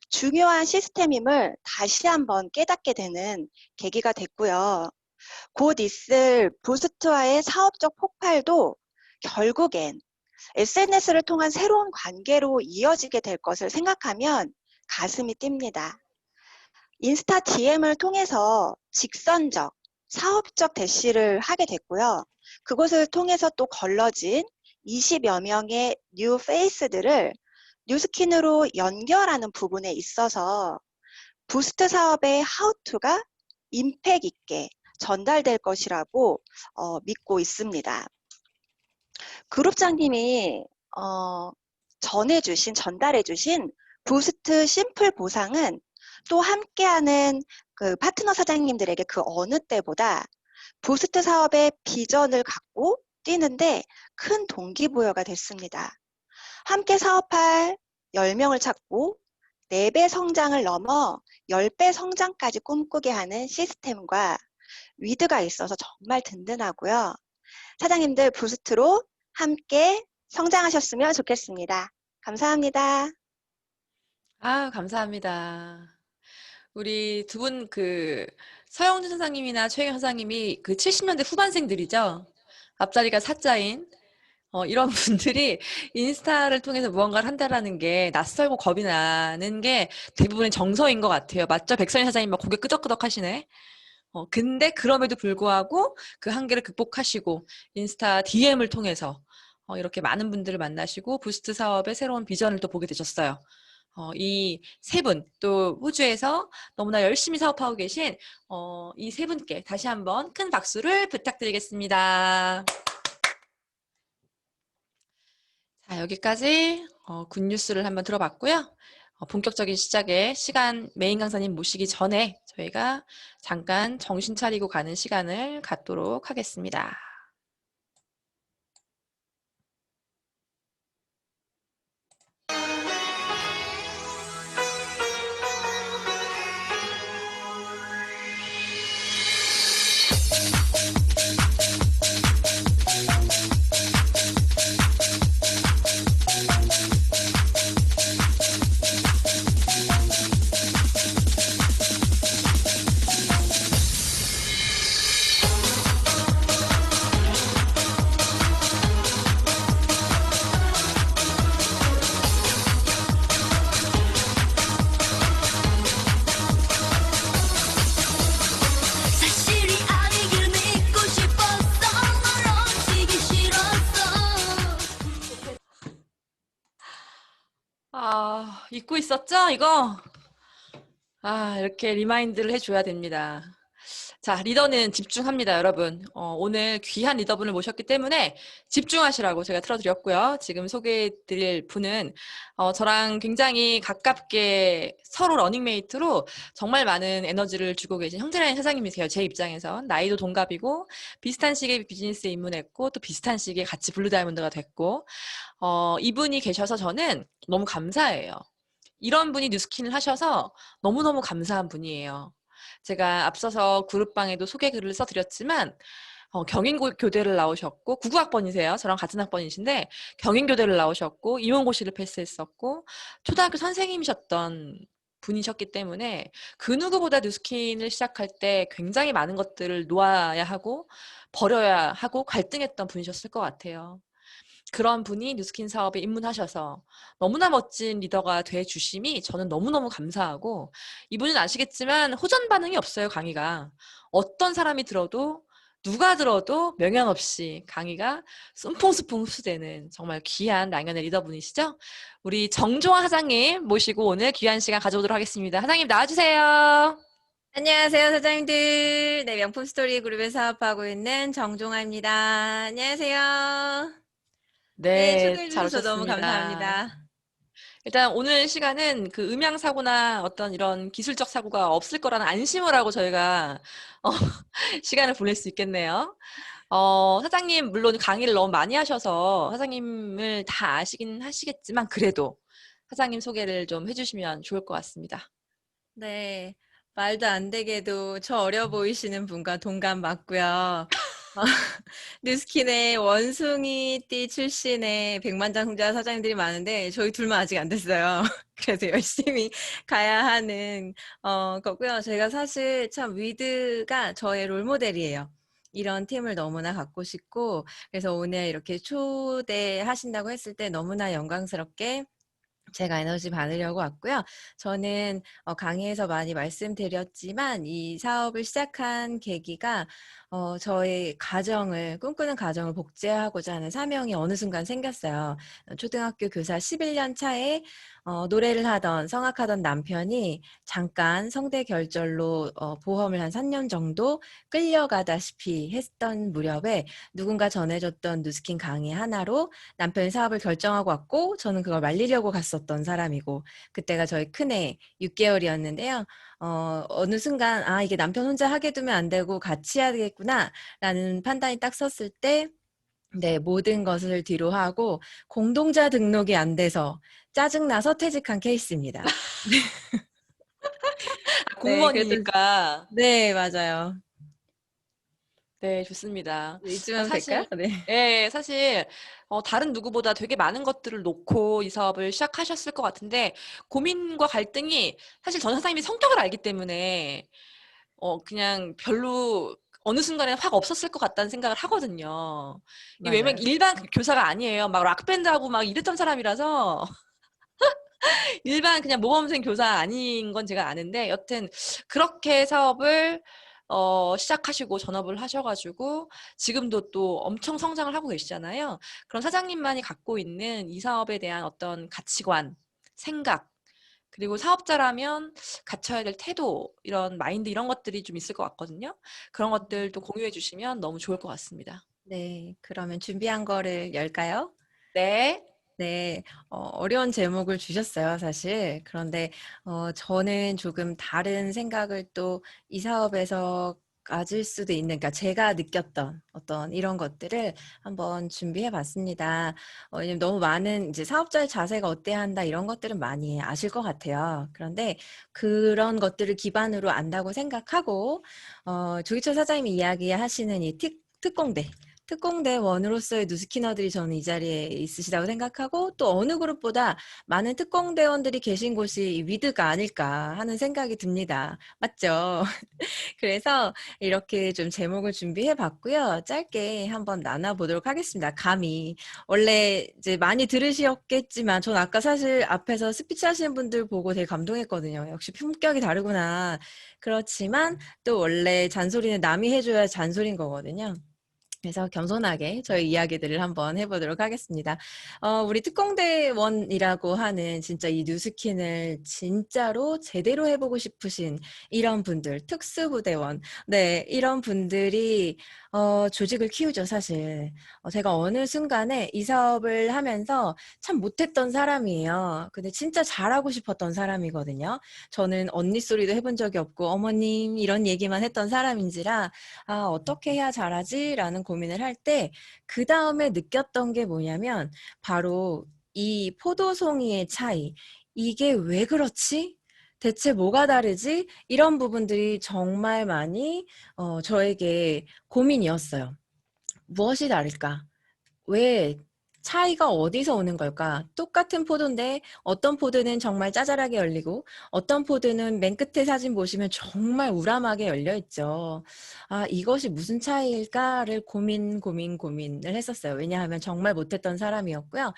중요한 시스템임을 다시 한번 깨닫게 되는 계기가 됐고요. 곧 있을 부스트와의 사업적 폭발도 결국엔 SNS를 통한 새로운 관계로 이어지게 될 것을 생각하면 가슴이 뜁니다. 인스타 DM을 통해서 직선적, 사업적 대시를 하게 됐고요. 그것을 통해서 또 걸러진 20여 명의 뉴 페이스들을 뉴스킨으로 연결하는 부분에 있어서 부스트 사업의 하우투가 임팩 있게 전달될 것이라고 믿고 있습니다. 그룹장님이 전달해주신 부스트 심플 보상은 또 함께하는 그 파트너 사장님들에게 그 어느 때보다 부스트 사업의 비전을 갖고 뛰는데 큰 동기부여가 됐습니다. 함께 사업할 10명을 찾고 4배 성장을 넘어 10배 성장까지 꿈꾸게 하는 시스템과 위드가 있어서 정말 든든하고요. 사장님들 부스트로 함께 성장하셨으면 좋겠습니다. 감사합니다. 아, 감사합니다. 우리 두 분 그 서영준 사장님이나 최경 사장님이 그 70년대 후반생들이죠. 앞자리가 사자인 이런 분들이 인스타를 통해서 무언가를 한다라는 게 낯설고 겁이 나는 게 대부분의 정서인 것 같아요. 맞죠? 백선희 사장님 막 고개 끄덕끄덕 하시네. 근데 그럼에도 불구하고 그 한계를 극복하시고 인스타 DM을 통해서 이렇게 많은 분들을 만나시고 부스트 사업의 새로운 비전을 또 보게 되셨어요. 이 세 분, 또 호주에서 너무나 열심히 사업하고 계신 이 세 분께 다시 한번 큰 박수를 부탁드리겠습니다. 자, 여기까지 굿뉴스를 한번 들어봤고요. 본격적인 시작에 메인 강사님 모시기 전에 저희가 잠깐 정신 차리고 가는 시간을 갖도록 하겠습니다. 사실이 아니길 믿고 싶었어 멀어지기 싫었어. 아, 잊고 있었죠? 이거? 아, 이렇게 리마인드를 해줘야 됩니다. 자, 리더는 집중합니다, 여러분. 오늘 귀한 리더분을 모셨기 때문에 집중하시라고 제가 틀어드렸고요. 지금 소개해드릴 분은 저랑 굉장히 가깝게 서로 러닝메이트로 정말 많은 에너지를 주고 계신 형제라인 사장님이세요. 제 입장에서. 나이도 동갑이고 비슷한 시기에 비즈니스에 입문했고 또 비슷한 시기에 같이 블루다이아몬드가 됐고 이분이 계셔서 저는 너무 감사해요. 이런 분이 뉴스킨을 하셔서 너무너무 감사한 분이에요. 제가 앞서서 그룹방에도 소개 글을 써드렸지만 경인교대를 나오셨고 99학번이세요. 저랑 같은 학번이신데 경인교대를 나오셨고 임용고시를 패스했었고 초등학교 선생님이셨던 분이셨기 때문에 그 누구보다 뉴스킨을 시작할 때 굉장히 많은 것들을 놓아야 하고 버려야 하고 갈등했던 분이셨을 것 같아요. 그런 분이 뉴스킨 사업에 입문하셔서 너무나 멋진 리더가 돼 주심이 저는 너무너무 감사하고, 이분은 아시겠지만 호전 반응이 없어요, 강의가. 어떤 사람이 들어도 누가 들어도 명령 없이 강의가 숨풍숨풍 흡수되는 정말 귀한 랑연의 리더분이시죠? 우리 정종화 사장님 모시고 오늘 귀한 시간 가져보도록 하겠습니다. 사장님 나와주세요. 안녕하세요, 사장님들. 네, 명품 스토리 그룹에 사업하고 있는 정종아입니다. 안녕하세요. 네, 네, 초대해 잘 주셔서 너무 오셨습니다. 감사합니다. 일단 오늘 시간은 그 음향 사고나 어떤 이런 기술적 사고가 없을 거라는 안심을 하고 저희가 시간을 보낼 수 있겠네요. 사장님 물론 강의를 너무 많이 하셔서 사장님을 다 아시긴 하시겠지만 그래도 사장님 소개를 좀 해주시면 좋을 것 같습니다. 네, 말도 안 되게도 저 어려 보이시는 분과 동갑 맞고요. 뉴스킨의 원숭이띠 출신의 백만장자 사장님들이 많은데 저희 둘만 아직 안 됐어요. 그래서 열심히 가야 하는 거고요. 제가 사실 참 위드가 저의 롤모델이에요. 이런 팀을 너무나 갖고 싶고, 그래서 오늘 이렇게 초대하신다고 했을 때 너무나 영광스럽게 제가 에너지 받으려고 왔고요. 저는 강의에서 많이 말씀드렸지만 이 사업을 시작한 계기가 저의 꿈꾸는 가정을 복제하고자 하는 사명이 어느 순간 생겼어요. 초등학교 교사 11년 차에 노래를 하던 성악하던 남편이 잠깐 성대 결절로 보험을 한 3년 정도 끌려가다시피 했던 무렵에 누군가 전해줬던 뉴스킨 강의 하나로 남편이 사업을 결정하고 왔고 저는 그걸 말리려고 갔었던 사람이고, 그때가 저희 큰애 6개월이었는데요. 어느 순간 이게 남편 혼자 하게 두면 안 되고 같이 해야 되겠구나 라는 판단이 딱 섰을 때, 네, 모든 것을 뒤로 하고 공동자 등록이 안 돼서 짜증나서 퇴직한 케이스입니다. 네, 공무원이니까. 네, 맞아요. 네, 좋습니다. 이쯤 하면 사실, 될까요? 네. 사실, 다른 누구보다 되게 많은 것들을 놓고 이 사업을 시작하셨을 것 같은데, 고민과 갈등이 사실 전 사장님이 성격을 알기 때문에, 그냥 별로 어느 순간에 확 없었을 것 같다는 생각을 하거든요. 이게 왜냐면 맞아요. 일반 교사가 아니에요. 막 락밴드하고 막 이랬던 사람이라서, 일반 그냥 모범생 교사 아닌 건 제가 아는데, 여튼, 그렇게 사업을 시작하시고 전업을 하셔가지고 지금도 또 엄청 성장을 하고 계시잖아요. 그럼 사장님만이 갖고 있는 이 사업에 대한 어떤 가치관, 생각, 그리고 사업자라면 갖춰야 될 태도, 이런 마인드 이런 것들이 좀 있을 것 같거든요. 그런 것들도 공유해 주시면 너무 좋을 것 같습니다. 네, 그러면 준비한 거를 열까요? 네. 네, 어려운 제목을 주셨어요, 사실. 그런데 저는 조금 다른 생각을 또 이 사업에서 가질 수도 있는, 그러니까 제가 느꼈던 어떤 이런 것들을 한번 준비해 봤습니다. 왜냐면 너무 많은 이제 사업자의 자세가 어때야 한다 이런 것들은 많이 아실 것 같아요. 그런데 그런 것들을 기반으로 안다고 생각하고, 조기철 사장님이 이야기하시는 이 특공대 원으로서의 뉴스키너들이 저는 이 자리에 있으시다고 생각하고, 또 어느 그룹보다 많은 특공대원들이 계신 곳이 이 위드가 아닐까 하는 생각이 듭니다. 맞죠? 그래서 이렇게 좀 제목을 준비해 봤고요. 짧게 한번 나눠보도록 하겠습니다. 감히. 원래 이제 많이 들으셨겠지만, 전 아까 사실 앞에서 스피치 하시는 분들 보고 되게 감동했거든요. 역시 품격이 다르구나. 그렇지만 또 원래 잔소리는 남이 해줘야 잔소리인 거거든요. 그래서 겸손하게 저희 이야기들을 한번 해보도록 하겠습니다. 우리 특공대원이라고 하는 진짜 이 뉴스킨을 진짜로 제대로 해보고 싶으신 이런 분들, 특수부대원, 네, 이런 분들이 조직을 키우죠, 사실. 제가 어느 순간에 이 사업을 하면서 참 못했던 사람이에요. 근데 진짜 잘하고 싶었던 사람이거든요. 저는 언니 소리도 해본 적이 없고 어머님 이런 얘기만 했던 사람인지라 어떻게 해야 잘하지? 라는 고민을 할 때 그 다음에 느꼈던 게 뭐냐면 바로 이 포도송이의 차이. 이게 왜 그렇지? 대체 뭐가 다르지? 이런 부분들이 정말 많이 저에게 고민이었어요. 무엇이 다를까? 왜 차이가 어디서 오는 걸까? 똑같은 포도인데 어떤 포도는 정말 짜잘하게 열리고 어떤 포도는 맨 끝에 사진 보시면 정말 우람하게 열려 있죠. 아, 이것이 무슨 차이일까를 고민을 했었어요. 왜냐하면 정말 못했던 사람이었고요.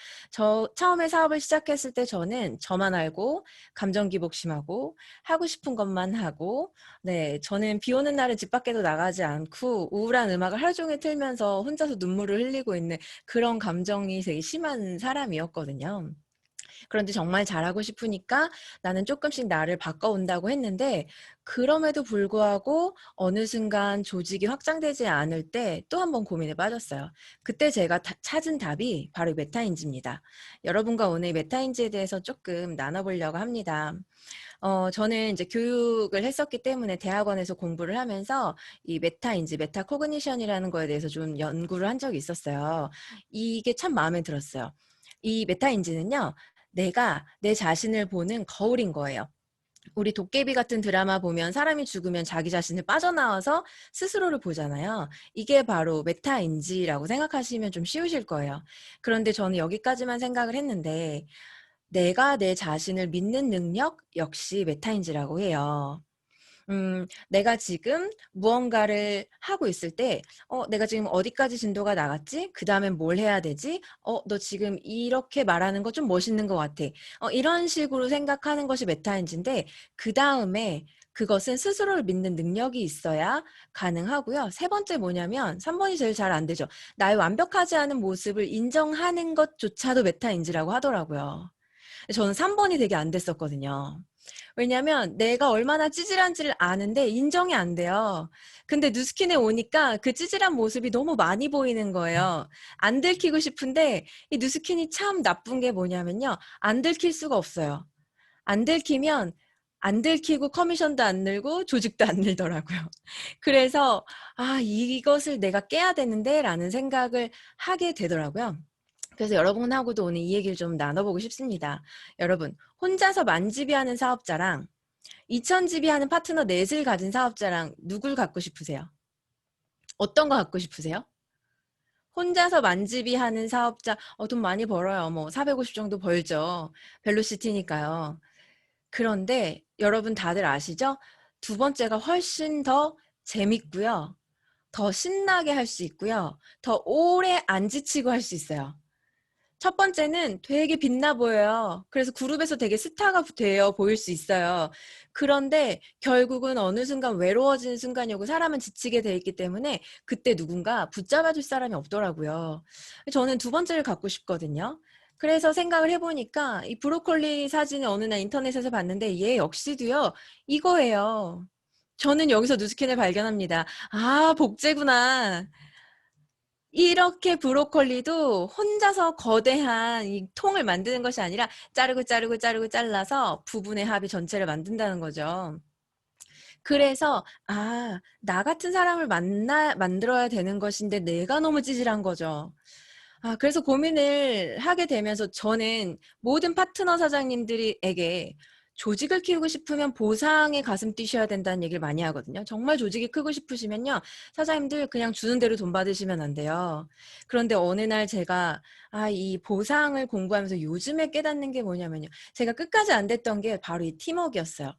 처음에 사업을 시작했을 때 저는 저만 알고 감정 기복심하고 하고 싶은 것만 하고 네, 저는 비 오는 날은 집 밖에도 나가지 않고 우울한 음악을 하루 종일 틀면서 혼자서 눈물을 흘리고 있는 그런 감정이 되게 심한 사람이었거든요. 그런데 정말 잘하고 싶으니까 나는 조금씩 나를 바꿔온다고 했는데 그럼에도 불구하고 어느 순간 조직이 확장되지 않을 때 또 한 번 고민에 빠졌어요. 그때 제가 찾은 답이 바로 메타인지입니다. 여러분과 오늘 메타인지에 대해서 조금 나눠보려고 합니다. 저는 이제 교육을 했었기 때문에 대학원에서 공부를 하면서 이 메타인지, 메타코그니션이라는 거에 대해서 좀 연구를 한 적이 있었어요. 이게 참 마음에 들었어요. 이 메타인지는요, 내가 내 자신을 보는 거울인 거예요. 우리 도깨비 같은 드라마 보면 사람이 죽으면 자기 자신을 빠져나와서 스스로를 보잖아요. 이게 바로 메타인지라고 생각하시면 좀 쉬우실 거예요. 그런데 저는 여기까지만 생각을 했는데 내가 내 자신을 믿는 능력 역시 메타인지라고 해요. 내가 지금 무언가를 하고 있을 때, 내가 지금 어디까지 진도가 나갔지? 그 다음엔 뭘 해야 되지? 너 지금 이렇게 말하는 거 좀 멋있는 것 같아. 이런 식으로 생각하는 것이 메타인지인데, 그 다음에 그것은 스스로를 믿는 능력이 있어야 가능하고요. 세 번째 뭐냐면, 3번이 제일 잘 안 되죠. 나의 완벽하지 않은 모습을 인정하는 것조차도 메타인지라고 하더라고요. 저는 3번이 되게 안 됐었거든요. 왜냐면 내가 얼마나 찌질한지를 아는데 인정이 안 돼요. 근데 누스킨에 오니까 그 찌질한 모습이 너무 많이 보이는 거예요. 안 들키고 싶은데 이 누스킨이 참 나쁜 게 뭐냐면요. 안 들킬 수가 없어요. 안 들키면 안 들키고 커미션도 안 늘고 조직도 안 늘더라고요. 그래서 이것을 내가 깨야 되는데 라는 생각을 하게 되더라고요. 그래서 여러분하고도 오늘 이 얘기를 좀 나눠보고 싶습니다. 여러분, 혼자서 만집이 하는 사업자랑 2,000집이 하는 파트너 넷을 가진 사업자랑 누굴 갖고 싶으세요? 어떤 거 갖고 싶으세요? 혼자서 만집이 하는 사업자, 돈 많이 벌어요. 뭐 450 정도 벌죠. 벨로시티니까요. 그런데 여러분 다들 아시죠? 두 번째가 훨씬 더 재밌고요. 더 신나게 할 수 있고요. 더 오래 안 지치고 할 수 있어요. 첫 번째는 되게 빛나 보여요. 그래서 그룹에서 되게 스타가 되어 보일 수 있어요. 그런데 결국은 어느 순간 외로워지는 순간이 오고 사람은 지치게 돼 있기 때문에 그때 누군가 붙잡아 줄 사람이 없더라고요. 저는 두 번째를 갖고 싶거든요. 그래서 생각을 해보니까 이 브로콜리 사진을 어느 날 인터넷에서 봤는데 얘 역시도요. 이거예요. 저는 여기서 누스킨을 발견합니다. 복제구나. 이렇게 브로콜리도 혼자서 거대한 이 통을 만드는 것이 아니라 자르고 잘라서 부분의 합이 전체를 만든다는 거죠. 그래서 나 같은 사람을 만들어야 되는 것인데 내가 너무 찌질한 거죠. 그래서 고민을 하게 되면서 저는 모든 파트너 사장님들에게 조직을 키우고 싶으면 보상에 가슴 뛰셔야 된다는 얘기를 많이 하거든요. 정말 조직이 크고 싶으시면요. 사장님들 그냥 주는 대로 돈 받으시면 안 돼요. 그런데 어느 날 제가 이 보상을 공부하면서 요즘에 깨닫는 게 뭐냐면요. 제가 끝까지 안 됐던 게 바로 이 팀워크였어요.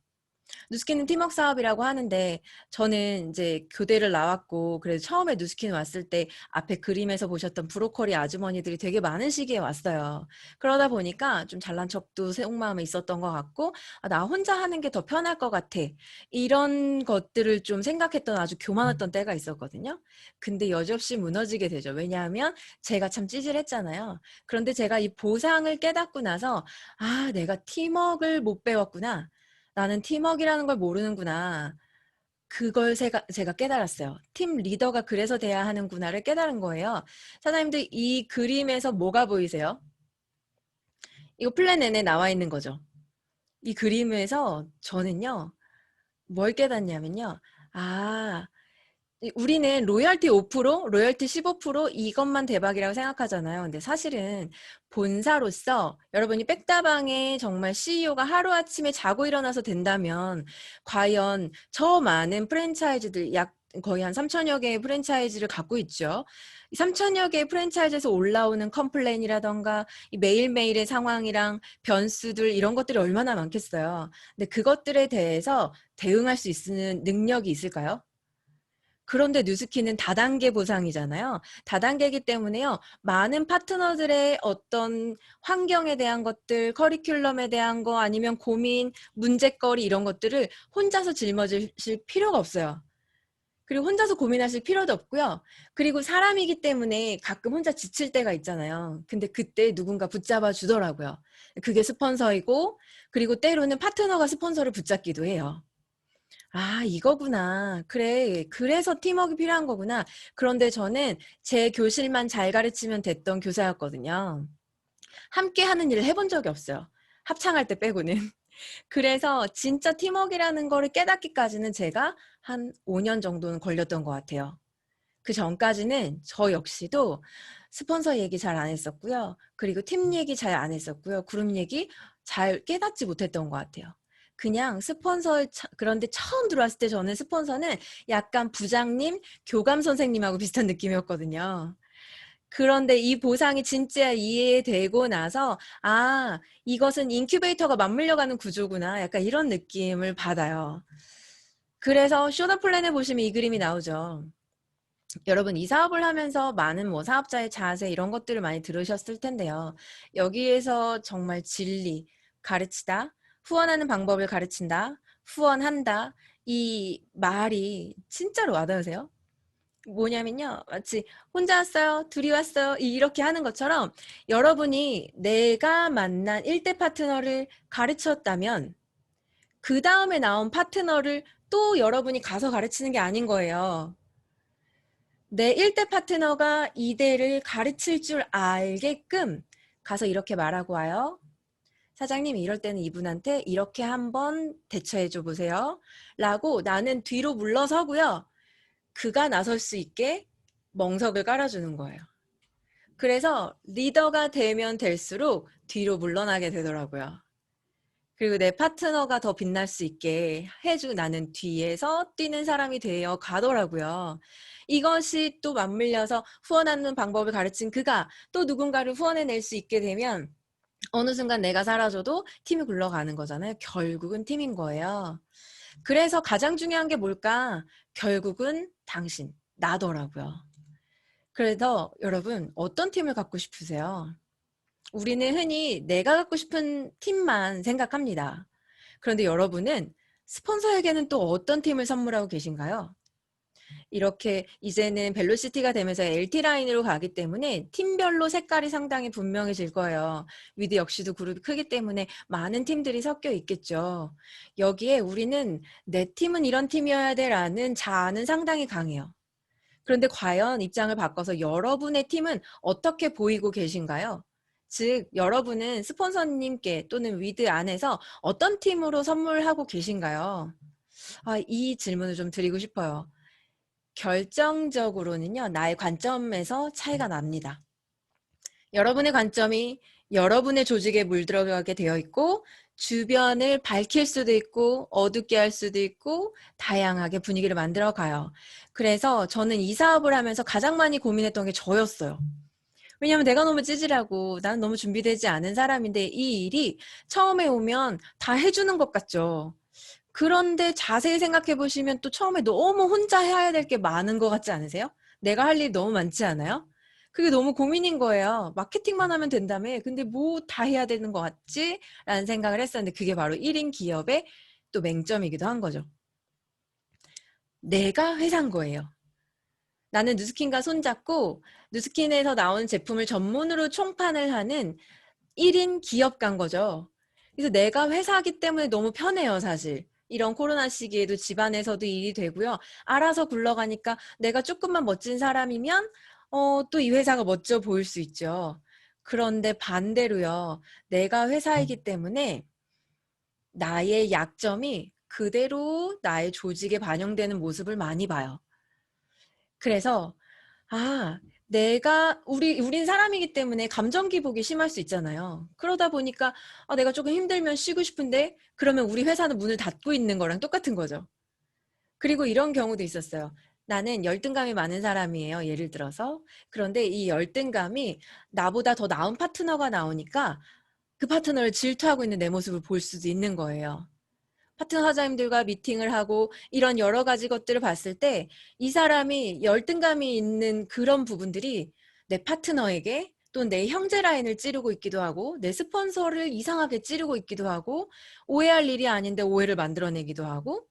누스킨은 팀워크 사업이라고 하는데 저는 이제 교대를 나왔고 그래서 처음에 누스킨 왔을 때 앞에 그림에서 보셨던 브로콜리 아주머니들이 되게 많은 시기에 왔어요. 그러다 보니까 좀 잘난 척도 속마음에 있었던 것 같고 나 혼자 하는 게 더 편할 것 같아. 이런 것들을 좀 생각했던 아주 교만했던 때가 있었거든요. 근데 여지없이 무너지게 되죠. 왜냐하면 제가 참 찌질했잖아요. 그런데 제가 이 보상을 깨닫고 나서 내가 팀워크를 못 배웠구나. 나는 팀워크라는 걸 모르는구나. 그걸 제가 깨달았어요. 팀 리더가 그래서 돼야 하는구나를 깨달은 거예요. 사장님들 이 그림에서 뭐가 보이세요? 이거 플랜 N에 나와 있는 거죠. 이 그림에서 저는요. 뭘 깨닫냐면요. 우리는 로열티 5%, 로열티 15% 이것만 대박이라고 생각하잖아요. 근데 사실은 본사로서 여러분이 백다방의 정말 CEO가 하루아침에 자고 일어나서 된다면 과연 저 많은 프랜차이즈들 약 거의 한 3천여 개의 프랜차이즈를 갖고 있죠. 이 3천여 개의 프랜차이즈에서 올라오는 컴플레인이라던가 이 매일매일의 상황이랑 변수들 이런 것들이 얼마나 많겠어요. 근데 그것들에 대해서 대응할 수 있는 능력이 있을까요? 그런데 뉴스키는 다단계 보상이잖아요. 다단계이기 때문에요. 많은 파트너들의 어떤 환경에 대한 것들, 커리큘럼에 대한 거 아니면 고민, 문제거리 이런 것들을 혼자서 짊어지실 필요가 없어요. 그리고 혼자서 고민하실 필요도 없고요. 그리고 사람이기 때문에 가끔 혼자 지칠 때가 있잖아요. 근데 그때 누군가 붙잡아 주더라고요. 그게 스폰서이고 그리고 때로는 파트너가 스폰서를 붙잡기도 해요. 아, 이거구나. 그래. 그래서 팀워크가 필요한 거구나. 그런데 저는 제 교실만 잘 가르치면 됐던 교사였거든요. 함께 하는 일을 해본 적이 없어요. 합창할 때 빼고는. 그래서 진짜 팀워크라는 거를 깨닫기까지는 제가 한 5년 정도는 걸렸던 것 같아요. 그 전까지는 저 역시도 스폰서 얘기 잘 안 했었고요. 그리고 팀 얘기 잘 안 했었고요. 그룹 얘기 잘 깨닫지 못했던 것 같아요. 그냥 그런데 처음 들어왔을 때 저는 스폰서는 약간 부장님, 교감 선생님하고 비슷한 느낌이었거든요. 그런데 이 보상이 진짜 이해되고 나서 아, 이것은 인큐베이터가 맞물려가는 구조구나. 약간 이런 느낌을 받아요. 그래서 쇼더 플랜에 보시면 이 그림이 나오죠. 여러분 이 사업을 하면서 많은 뭐 사업자의 자세 이런 것들을 많이 들으셨을 텐데요. 여기에서 정말 진리, 가르치다, 후원하는 방법을 가르친다, 후원한다 이 말이 진짜로 와닿으세요? 뭐냐면요. 마치 혼자 왔어요, 둘이 왔어요 이렇게 하는 것처럼 여러분이 내가 만난 1대 파트너를 가르쳤다면 그 다음에 나온 파트너를 또 여러분이 가서 가르치는 게 아닌 거예요. 내 1대 파트너가 2대를 가르칠 줄 알게끔 가서 이렇게 말하고 와요. 사장님 이럴 때는 이분한테 이렇게 한번 대처해 줘 보세요. 라고 나는 뒤로 물러서고요. 그가 나설 수 있게 멍석을 깔아주는 거예요. 그래서 리더가 되면 될수록 뒤로 물러나게 되더라고요. 그리고 내 파트너가 더 빛날 수 있게 해주고 나는 뒤에서 뛰는 사람이 되어 가더라고요. 이것이 또 맞물려서 후원하는 방법을 가르친 그가 또 누군가를 후원해낼 수 있게 되면 어느 순간 내가 사라져도 팀이 굴러가는 거잖아요. 결국은 팀인 거예요. 그래서 가장 중요한 게 뭘까? 결국은 당신, 나더라고요. 그래서 여러분 어떤 팀을 갖고 싶으세요? 우리는 흔히 내가 갖고 싶은 팀만 생각합니다. 그런데 여러분은 스폰서에게는 또 어떤 팀을 선물하고 계신가요? 이렇게 이제는 벨로시티가 되면서 LT 라인으로 가기 때문에 팀별로 색깔이 상당히 분명해질 거예요. 위드 역시도 그룹이 크기 때문에 많은 팀들이 섞여 있겠죠. 여기에 우리는 내 팀은 이런 팀이어야 돼라는 자아는 상당히 강해요. 그런데 과연 입장을 바꿔서 여러분의 팀은 어떻게 보이고 계신가요? 즉 여러분은 스폰서님께 또는 위드 안에서 어떤 팀으로 선물하고 계신가요? 이 질문을 좀 드리고 싶어요. 결정적으로는요, 나의 관점에서 차이가 납니다. 여러분의 관점이 여러분의 조직에 물들어가게 되어 있고, 주변을 밝힐 수도 있고, 어둡게 할 수도 있고, 다양하게 분위기를 만들어 가요. 그래서 저는 이 사업을 하면서 가장 많이 고민했던 게 저였어요. 왜냐면 내가 너무 찌질하고, 나는 너무 준비되지 않은 사람인데, 이 일이 처음에 오면 다 해주는 것 같죠. 그런데 자세히 생각해 보시면 또 처음에 너무 혼자 해야 될 게 많은 것 같지 않으세요? 내가 할 일이 너무 많지 않아요? 그게 너무 고민인 거예요. 마케팅만 하면 된다며. 근데 뭐 다 해야 되는 것 같지? 라는 생각을 했었는데 그게 바로 1인 기업의 또 맹점이기도 한 거죠. 내가 회사인 거예요. 나는 누스킨과 손잡고 누스킨에서 나오는 제품을 전문으로 총판을 하는 1인 기업가인 거죠. 그래서 내가 회사이기 때문에 너무 편해요, 사실. 이런 코로나 시기에도 집안에서도 일이 되고요. 알아서 굴러가니까 내가 조금만 멋진 사람이면 또 이 회사가 멋져 보일 수 있죠. 그런데 반대로요. 내가 회사이기 때문에 나의 약점이 그대로 나의 조직에 반영되는 모습을 많이 봐요. 그래서 우린 사람이기 때문에 감정 기복이 심할 수 있잖아요. 그러다 보니까 내가 조금 힘들면 쉬고 싶은데 그러면 우리 회사는 문을 닫고 있는 거랑 똑같은 거죠. 그리고 이런 경우도 있었어요. 나는 열등감이 많은 사람이에요. 예를 들어서. 그런데 이 열등감이 나보다 더 나은 파트너가 나오니까 그 파트너를 질투하고 있는 내 모습을 볼 수도 있는 거예요. 파트너 사장님들과 미팅을 하고 이런 여러 가지 것들을 봤을 때 이 사람이 열등감이 있는 그런 부분들이 내 파트너에게 또 내 형제 라인을 찌르고 있기도 하고 내 스폰서를 이상하게 찌르고 있기도 하고 오해할 일이 아닌데 오해를 만들어내기도 하고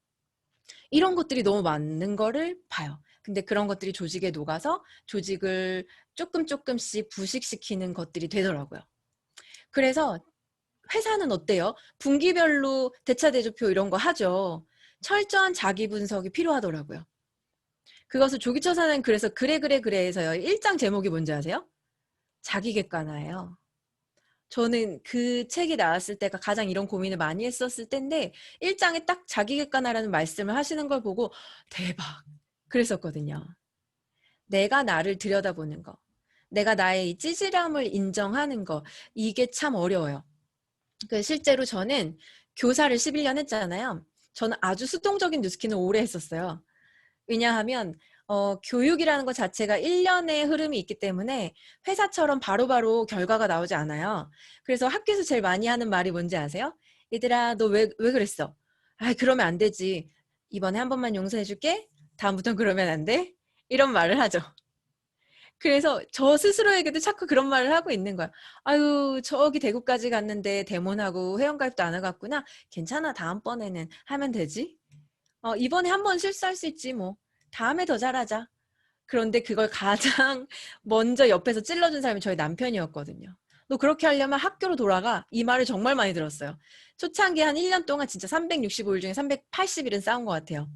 이런 것들이 너무 많은 거를 봐요. 근데 그런 것들이 조직에 녹아서 조직을 조금씩 부식시키는 것들이 되더라고요. 그래서 회사는 어때요? 분기별로 대차대조표 이런 거 하죠. 철저한 자기 분석이 필요하더라고요. 그것을 조기처사는 그래서 그래서요. 1장 제목이 뭔지 아세요? 자기 객관화예요. 저는 그 책이 나왔을 때가 가장 이런 고민을 많이 했었을 때인데 1장에 딱 자기 객관화라는 말씀을 하시는 걸 보고 대박! 그랬었거든요. 내가 나를 들여다보는 거. 내가 나의 이 찌질함을 인정하는 거. 이게 참 어려워요. 실제로 저는 교사를 11년 했잖아요. 저는 아주 수동적인 뉴스킨을 오래 했었어요. 왜냐하면 교육이라는 것 자체가 1년의 흐름이 있기 때문에 회사처럼 바로바로 결과가 나오지 않아요. 그래서 학교에서 제일 많이 하는 말이 뭔지 아세요? 얘들아, 너 왜 그랬어? 아, 그러면 안 되지. 이번에 한 번만 용서해 줄게. 다음부턴 그러면 안 돼. 이런 말을 하죠. 그래서 저 스스로에게도 자꾸 그런 말을 하고 있는 거야. 아유, 저기 대구까지 갔는데 대몬하고 회원가입도 안 해갔구나. 괜찮아, 다음번에는 하면 되지. 이번에 한 번 실수할 수 있지 뭐. 다음에 더 잘하자. 그런데 그걸 가장 먼저 옆에서 찔러준 사람이 저희 남편이었거든요. 너 그렇게 하려면 학교로 돌아가. 이 말을 정말 많이 들었어요. 초창기 한 1년 동안 진짜 365일 중에 380일은 싸운 것 같아요.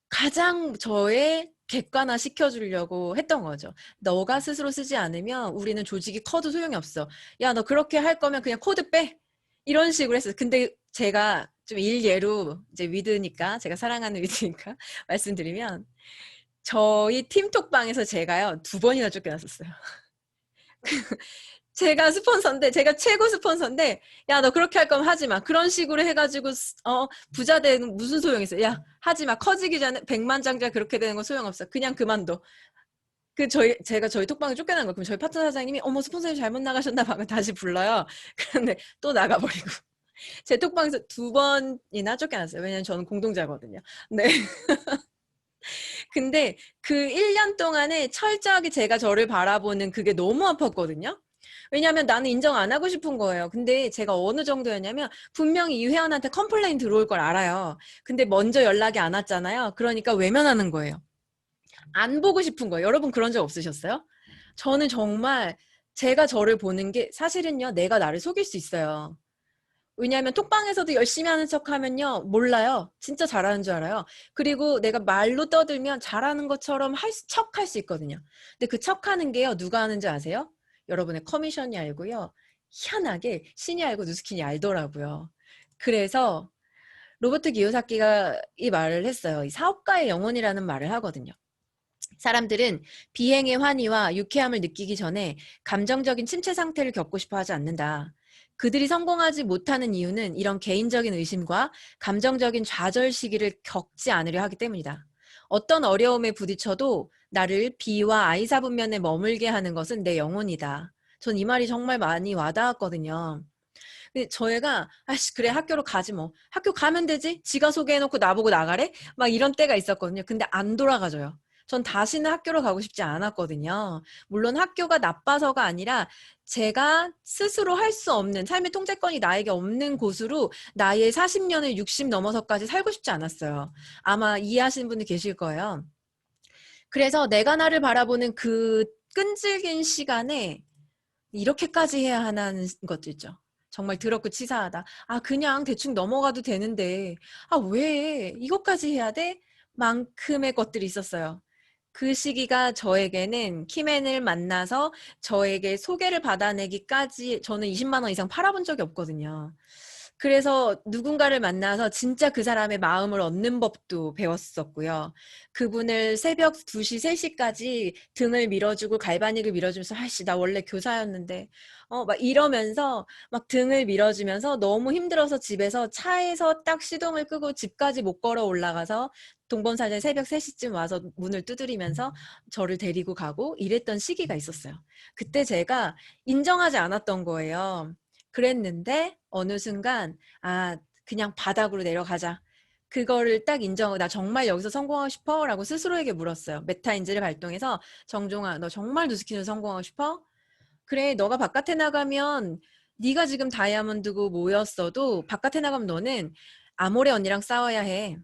가장 저의 객관화 시켜주려고 했던 거죠. 너가 스스로 쓰지 않으면 우리는 조직이 커도 소용이 없어. 야, 너 그렇게 할 거면 그냥 코드 빼. 이런 식으로 했어요. 근데 제가 좀 일예로 이제 위드니까 제가 사랑하는 위드니까 말씀드리면 저희 팀톡방에서 제가요 2번이나 쫓겨났었어요. 제가 스폰서인데 제가 최고 스폰서인데 야, 너 그렇게 할 거면 하지 마. 그런 식으로 해가지고 부자 되는 무슨 소용 있어. 야, 하지 마. 커지기 전에 100만 장자 그렇게 되는 건 소용없어. 그냥 그만둬. 제가 저희 톡방에 쫓겨난 거. 그럼 저희 파트너 사장님이 어머 스폰서님 잘못 나가셨나 봐. 다시 불러요. 그런데 또 나가버리고. 제 톡방에서 2번이나 쫓겨났어요. 왜냐면 저는 공동자거든요. 네. 근데 그 1년 동안에 철저하게 제가 저를 바라보는 그게 너무 아팠거든요. 왜냐하면 나는 인정 안 하고 싶은 거예요. 근데 제가 어느 정도였냐면 분명히 이 회원한테 컴플레인 들어올 걸 알아요. 근데 먼저 연락이 안 왔잖아요. 그러니까 외면하는 거예요. 안 보고 싶은 거예요. 여러분 그런 적 없으셨어요? 저는 정말 제가 저를 보는 게 사실은요. 내가 나를 속일 수 있어요. 왜냐하면 톡방에서도 열심히 하는 척하면요. 몰라요. 진짜 잘하는 줄 알아요. 그리고 내가 말로 떠들면 잘하는 것처럼 척할 수 있거든요. 근데 그 척하는 게요. 누가 하는지 아세요? 여러분의 커미션이 알고요. 희한하게 신이 알고 누스킨이 알더라고요. 그래서 로버트 기요사키가 이 말을 했어요. 이 사업가의 영혼이라는 말을 하거든요. 사람들은 비행의 환희와 유쾌함을 느끼기 전에 감정적인 침체 상태를 겪고 싶어 하지 않는다. 그들이 성공하지 못하는 이유는 이런 개인적인 의심과 감정적인 좌절 시기를 겪지 않으려 하기 때문이다. 어떤 어려움에 부딪혀도 나를 비와 아이사 분면에 머물게 하는 것은 내 영혼이다. 전 이 말이 정말 많이 와닿았거든요. 근데 저희가 아씨 그래 학교로 가지 뭐. 학교 가면 되지. 지가 소개해놓고 나보고 나가래? 막 이런 때가 있었거든요. 근데 안 돌아가져요. 전 다시는 학교로 가고 싶지 않았거든요. 물론 학교가 나빠서가 아니라 제가 스스로 할 수 없는 삶의 통제권이 나에게 없는 곳으로 나의 40년을 60 넘어서까지 살고 싶지 않았어요. 아마 이해하시는 분들 계실 거예요. 그래서 내가 나를 바라보는 그 끈질긴 시간에 이렇게까지 해야 하는 것도 있죠. 정말 더럽고 치사하다. 아, 그냥 대충 넘어가도 되는데, 아, 왜 이것까지 해야 돼? 만큼의 것들이 있었어요. 그 시기가 저에게는 키맨을 만나서 저에게 소개를 받아내기까지 저는 20만 원 이상 팔아본 적이 없거든요. 그래서 누군가를 만나서 진짜 그 사람의 마음을 얻는 법도 배웠었고요. 그분을 새벽 2시, 3시까지 등을 밀어주고 갈바닉을 밀어주면서 아씨 나 원래 교사였는데 막 이러면서 막 등을 밀어주면서 너무 힘들어서 집에서 차에서 딱 시동을 끄고 집까지 못 걸어 올라가서 동번사자 새벽 3시쯤 와서 문을 두드리면서 저를 데리고 가고 이랬던 시기가 있었어요. 그때 제가 인정하지 않았던 거예요. 그랬는데 어느 순간 그냥 바닥으로 내려가자. 그거를 딱 인정하고 나 정말 여기서 성공하고 싶어? 라고 스스로에게 물었어요. 메타인지를 발동해서 정종아 너 정말 누스키는 성공하고 싶어? 그래 너가 바깥에 나가면 네가 지금 다이아몬드고 뭐였어도 바깥에 나가면 너는 아모레 언니랑 싸워야 해.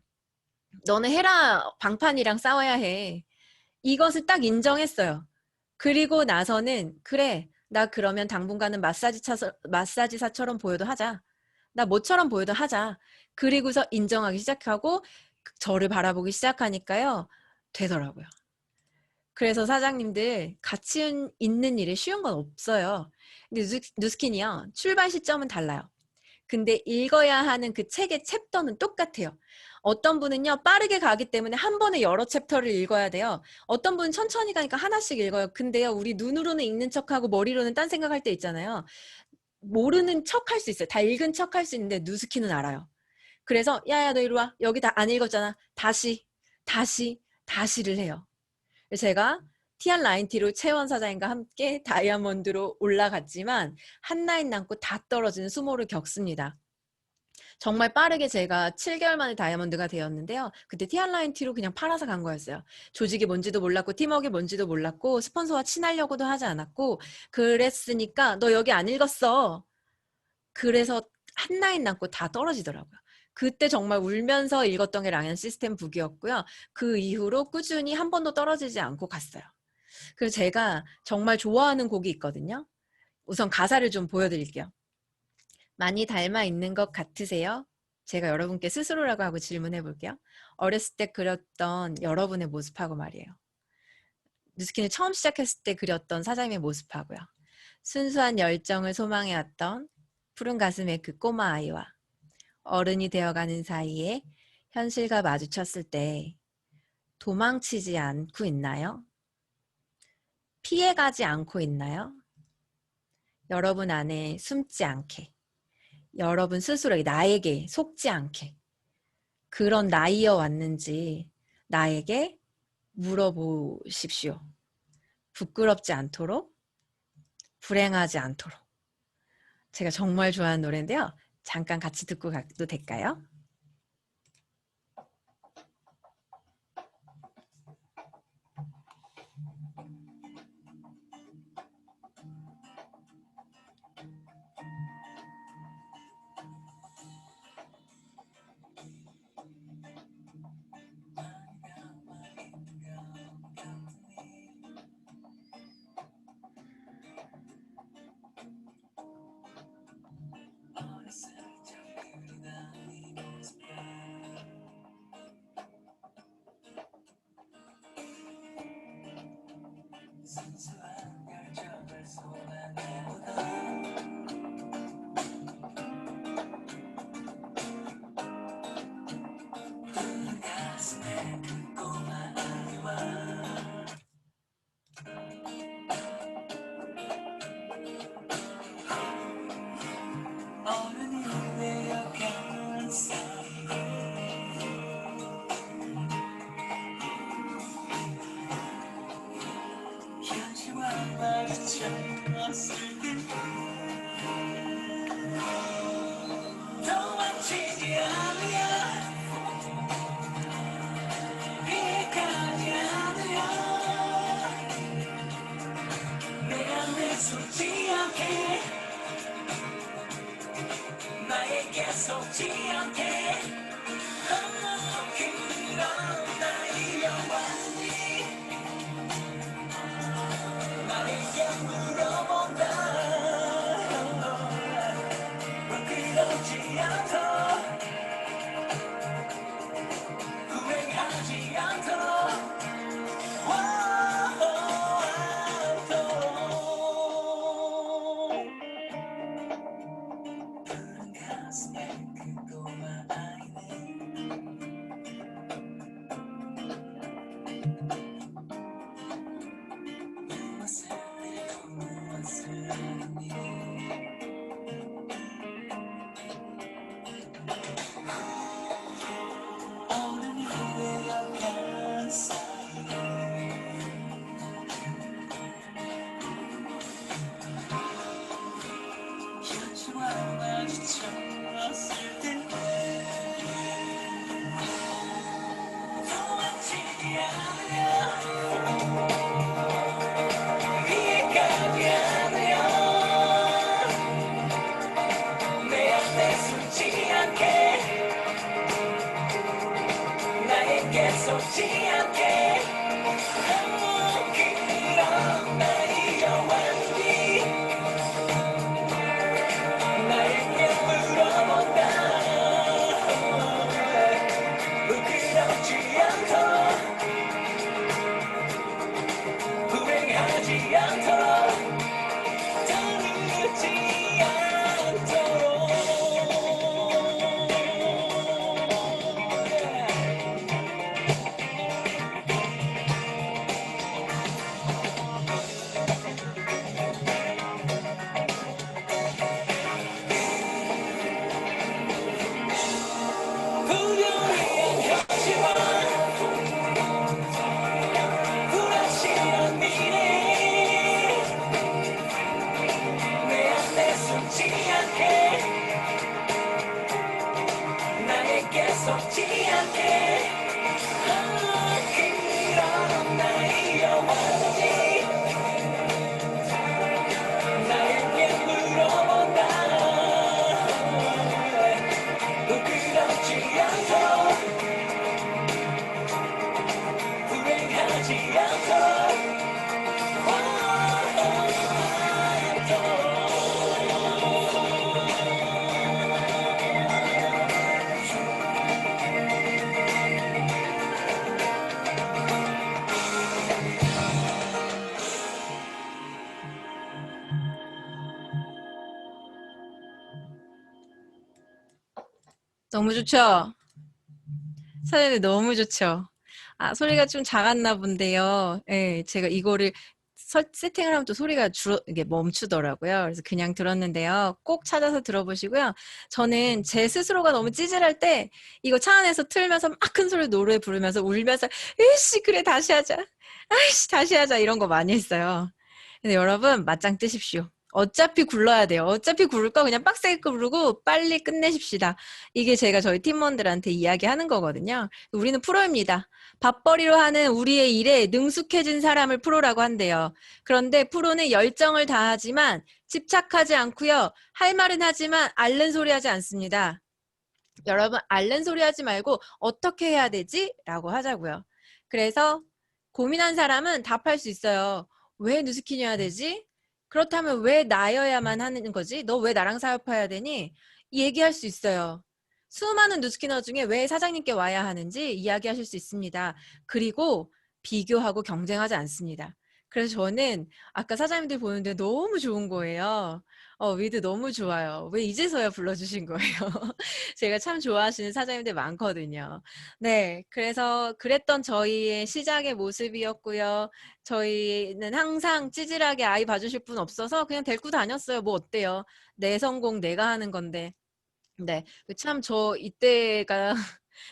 너는 헤라 방판이랑 싸워야 해. 이것을 딱 인정했어요. 그리고 나서는 그래 나 그러면 당분간은 마사지사처럼 보여도 하자. 나 뭐처럼 보여도 하자. 그리고서 인정하기 시작하고 저를 바라보기 시작하니까요. 되더라고요. 그래서 사장님들 가치 있는 일에 쉬운 건 없어요. 근데 누스킨이요. 출발 시점은 달라요. 근데 읽어야 하는 그 책의 챕터는 똑같아요. 어떤 분은요 빠르게 가기 때문에 한 번에 여러 챕터를 읽어야 돼요. 어떤 분은 천천히 가니까 하나씩 읽어요. 근데요 우리 눈으로는 읽는 척하고 머리로는 딴 생각할 때 있잖아요. 모르는 척 할 수 있어요. 다 읽은 척 할 수 있는데 누스키는 알아요. 그래서 야야 너 이리 와. 여기 다 안 읽었잖아. 다시를 해요. 제가 T1라인티로 채원 사장님과 함께 다이아몬드로 올라갔지만 한 라인 남고 다 떨어지는 수모를 겪습니다. 정말 빠르게 제가 7개월 만에 다이아몬드가 되었는데요. 그때 T1라인티로 그냥 팔아서 간 거였어요. 조직이 뭔지도 몰랐고 팀워크가 뭔지도 몰랐고 스폰서와 친하려고도 하지 않았고 그랬으니까 너 여기 안 읽었어. 그래서 한 라인 남고 다 떨어지더라고요. 그때 정말 울면서 읽었던 게 랑연 시스템 북이었고요. 그 이후로 꾸준히 한 번도 떨어지지 않고 갔어요. 그래서 제가 정말 좋아하는 곡이 있거든요. 우선 가사를 좀 보여드릴게요. 많이 닮아 있는 것 같으세요? 제가 여러분께 스스로라고 하고 질문해 볼게요. 어렸을 때 그렸던 여러분의 모습하고 말이에요. 누스킨을 처음 시작했을 때 그렸던 사장님의 모습하고요. 순수한 열정을 소망해왔던 푸른 가슴의 그 꼬마 아이와 어른이 되어가는 사이에 현실과 마주쳤을 때 도망치지 않고 있나요? 피해가지 않고 있나요? 여러분 안에 숨지 않게, 여러분 스스로 나에게 속지 않게 그런 나이여 왔는지 나에게 물어보십시오. 부끄럽지 않도록, 불행하지 않도록. 제가 정말 좋아하는 노래인데요. 잠깐 같이 듣고 가도 될까요? 나에게 물어본다 이해가지 않으려 내 앞에 숨지 않게 나에게 쏟지 않게 그런 나의 여왕이 나에게 물어본다 부끄럽지 않도록 불행하지 않도록 더는 늦지 않도록 불효리한 현실과 불확실한 미래 내 앞에 숨지 않게 나에게 속지 않게 그런 나의 여왕이 나에게 물어본다 부끄럽지 않도록 불행하지 않도록 너무 좋죠? 사장님 너무 좋죠? 아, 소리가 좀 작았나 본데요. 예, 제가 이거를 세팅을 하면 또 소리가 이게 멈추더라고요. 그래서 그냥 들었는데요. 꼭 찾아서 들어보시고요. 저는 제 스스로가 너무 찌질할 때 이거 차 안에서 틀면서 막 큰 소리로 노래 부르면서 울면서 으이씨 그래 다시 하자. 아이씨 다시 하자 이런 거 많이 했어요. 근데 여러분 맞짱 뜨십시오. 어차피 굴러야 돼요. 어차피 굴을 거 그냥 빡세게 굴르고 빨리 끝내십시다. 이게 제가 저희 팀원들한테 이야기하는 거거든요. 우리는 프로입니다. 밥벌이로 하는 우리의 일에 능숙해진 사람을 프로라고 한대요. 그런데 프로는 열정을 다하지만 집착하지 않고요. 할 말은 하지만 앓는 소리 하지 않습니다. 여러분 앓는 소리 하지 말고 어떻게 해야 되지? 라고 하자고요. 그래서 고민한 사람은 답할 수 있어요. 왜 누스키니 해야 되지? 그렇다면 왜 나여야만 하는 거지? 너 왜 나랑 사업해야 되니? 얘기할 수 있어요. 수많은 누스키너 중에 왜 사장님께 와야 하는지 이야기하실 수 있습니다. 그리고 비교하고 경쟁하지 않습니다. 그래서 저는 아까 사장님들 보는데 너무 좋은 거예요. 위드 너무 좋아요. 왜 이제서야 불러주신 거예요? 제가 참 좋아하시는 사장님들 많거든요. 네, 그래서 그랬던 저희의 시작의 모습이었고요. 저희는 항상 찌질하게 아이 봐주실 분 없어서 그냥 데리고 다녔어요. 뭐 어때요? 내 성공 내가 하는 건데. 네, 참 저 이때가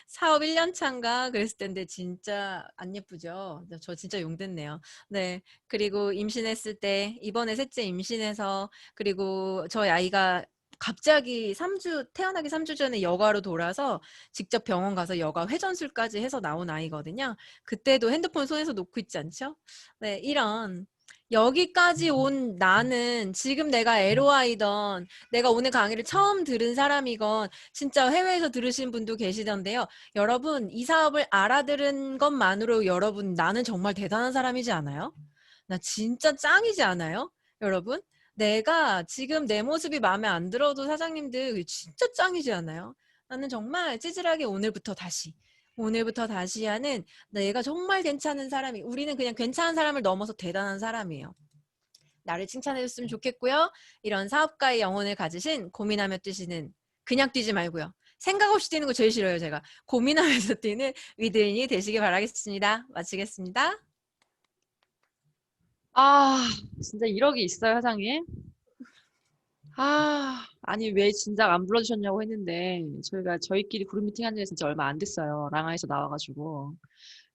사업 1년 차인가 그랬을 때인데 진짜 안 예쁘죠? 저 진짜 용됐네요. 네, 그리고 임신했을 때 이번에 셋째 임신해서 그리고 저희 아이가 갑자기 태어나기 3주 전에 여가로 돌아서 직접 병원 가서 여가 회전술까지 해서 나온 아이거든요. 그때도 핸드폰 손에서 놓고 있지 않죠? 네, 이런 여기까지 온 나는 지금 내가 LOI던 내가 오늘 강의를 처음 들은 사람이건 진짜 해외에서 들으신 분도 계시던데요. 여러분 이 사업을 알아들은 것만으로 여러분 나는 정말 대단한 사람이지 않아요? 나 진짜 짱이지 않아요? 여러분 내가 지금 내 모습이 마음에 안 들어도 사장님들 진짜 짱이지 않아요? 나는 정말 찌질하게 오늘부터 다시 하는 내가 정말 괜찮은 사람이 우리는 그냥 괜찮은 사람을 넘어서 대단한 사람이에요. 나를 칭찬해줬으면 좋겠고요. 이런 사업가의 영혼을 가지신 고민하며 뛰시는 그냥 뛰지 말고요. 생각 없이 뛰는 거 제일 싫어요. 제가 고민하면서 뛰는 위드인이 되시길 바라겠습니다. 마치겠습니다. 아, 진짜 1억이 있어요, 사장님? 아니, 왜 진작 안 불러주셨냐고 했는데, 저희끼리 그룹 미팅 한 지가 진짜 얼마 안 됐어요. 랑아에서 나와가지고.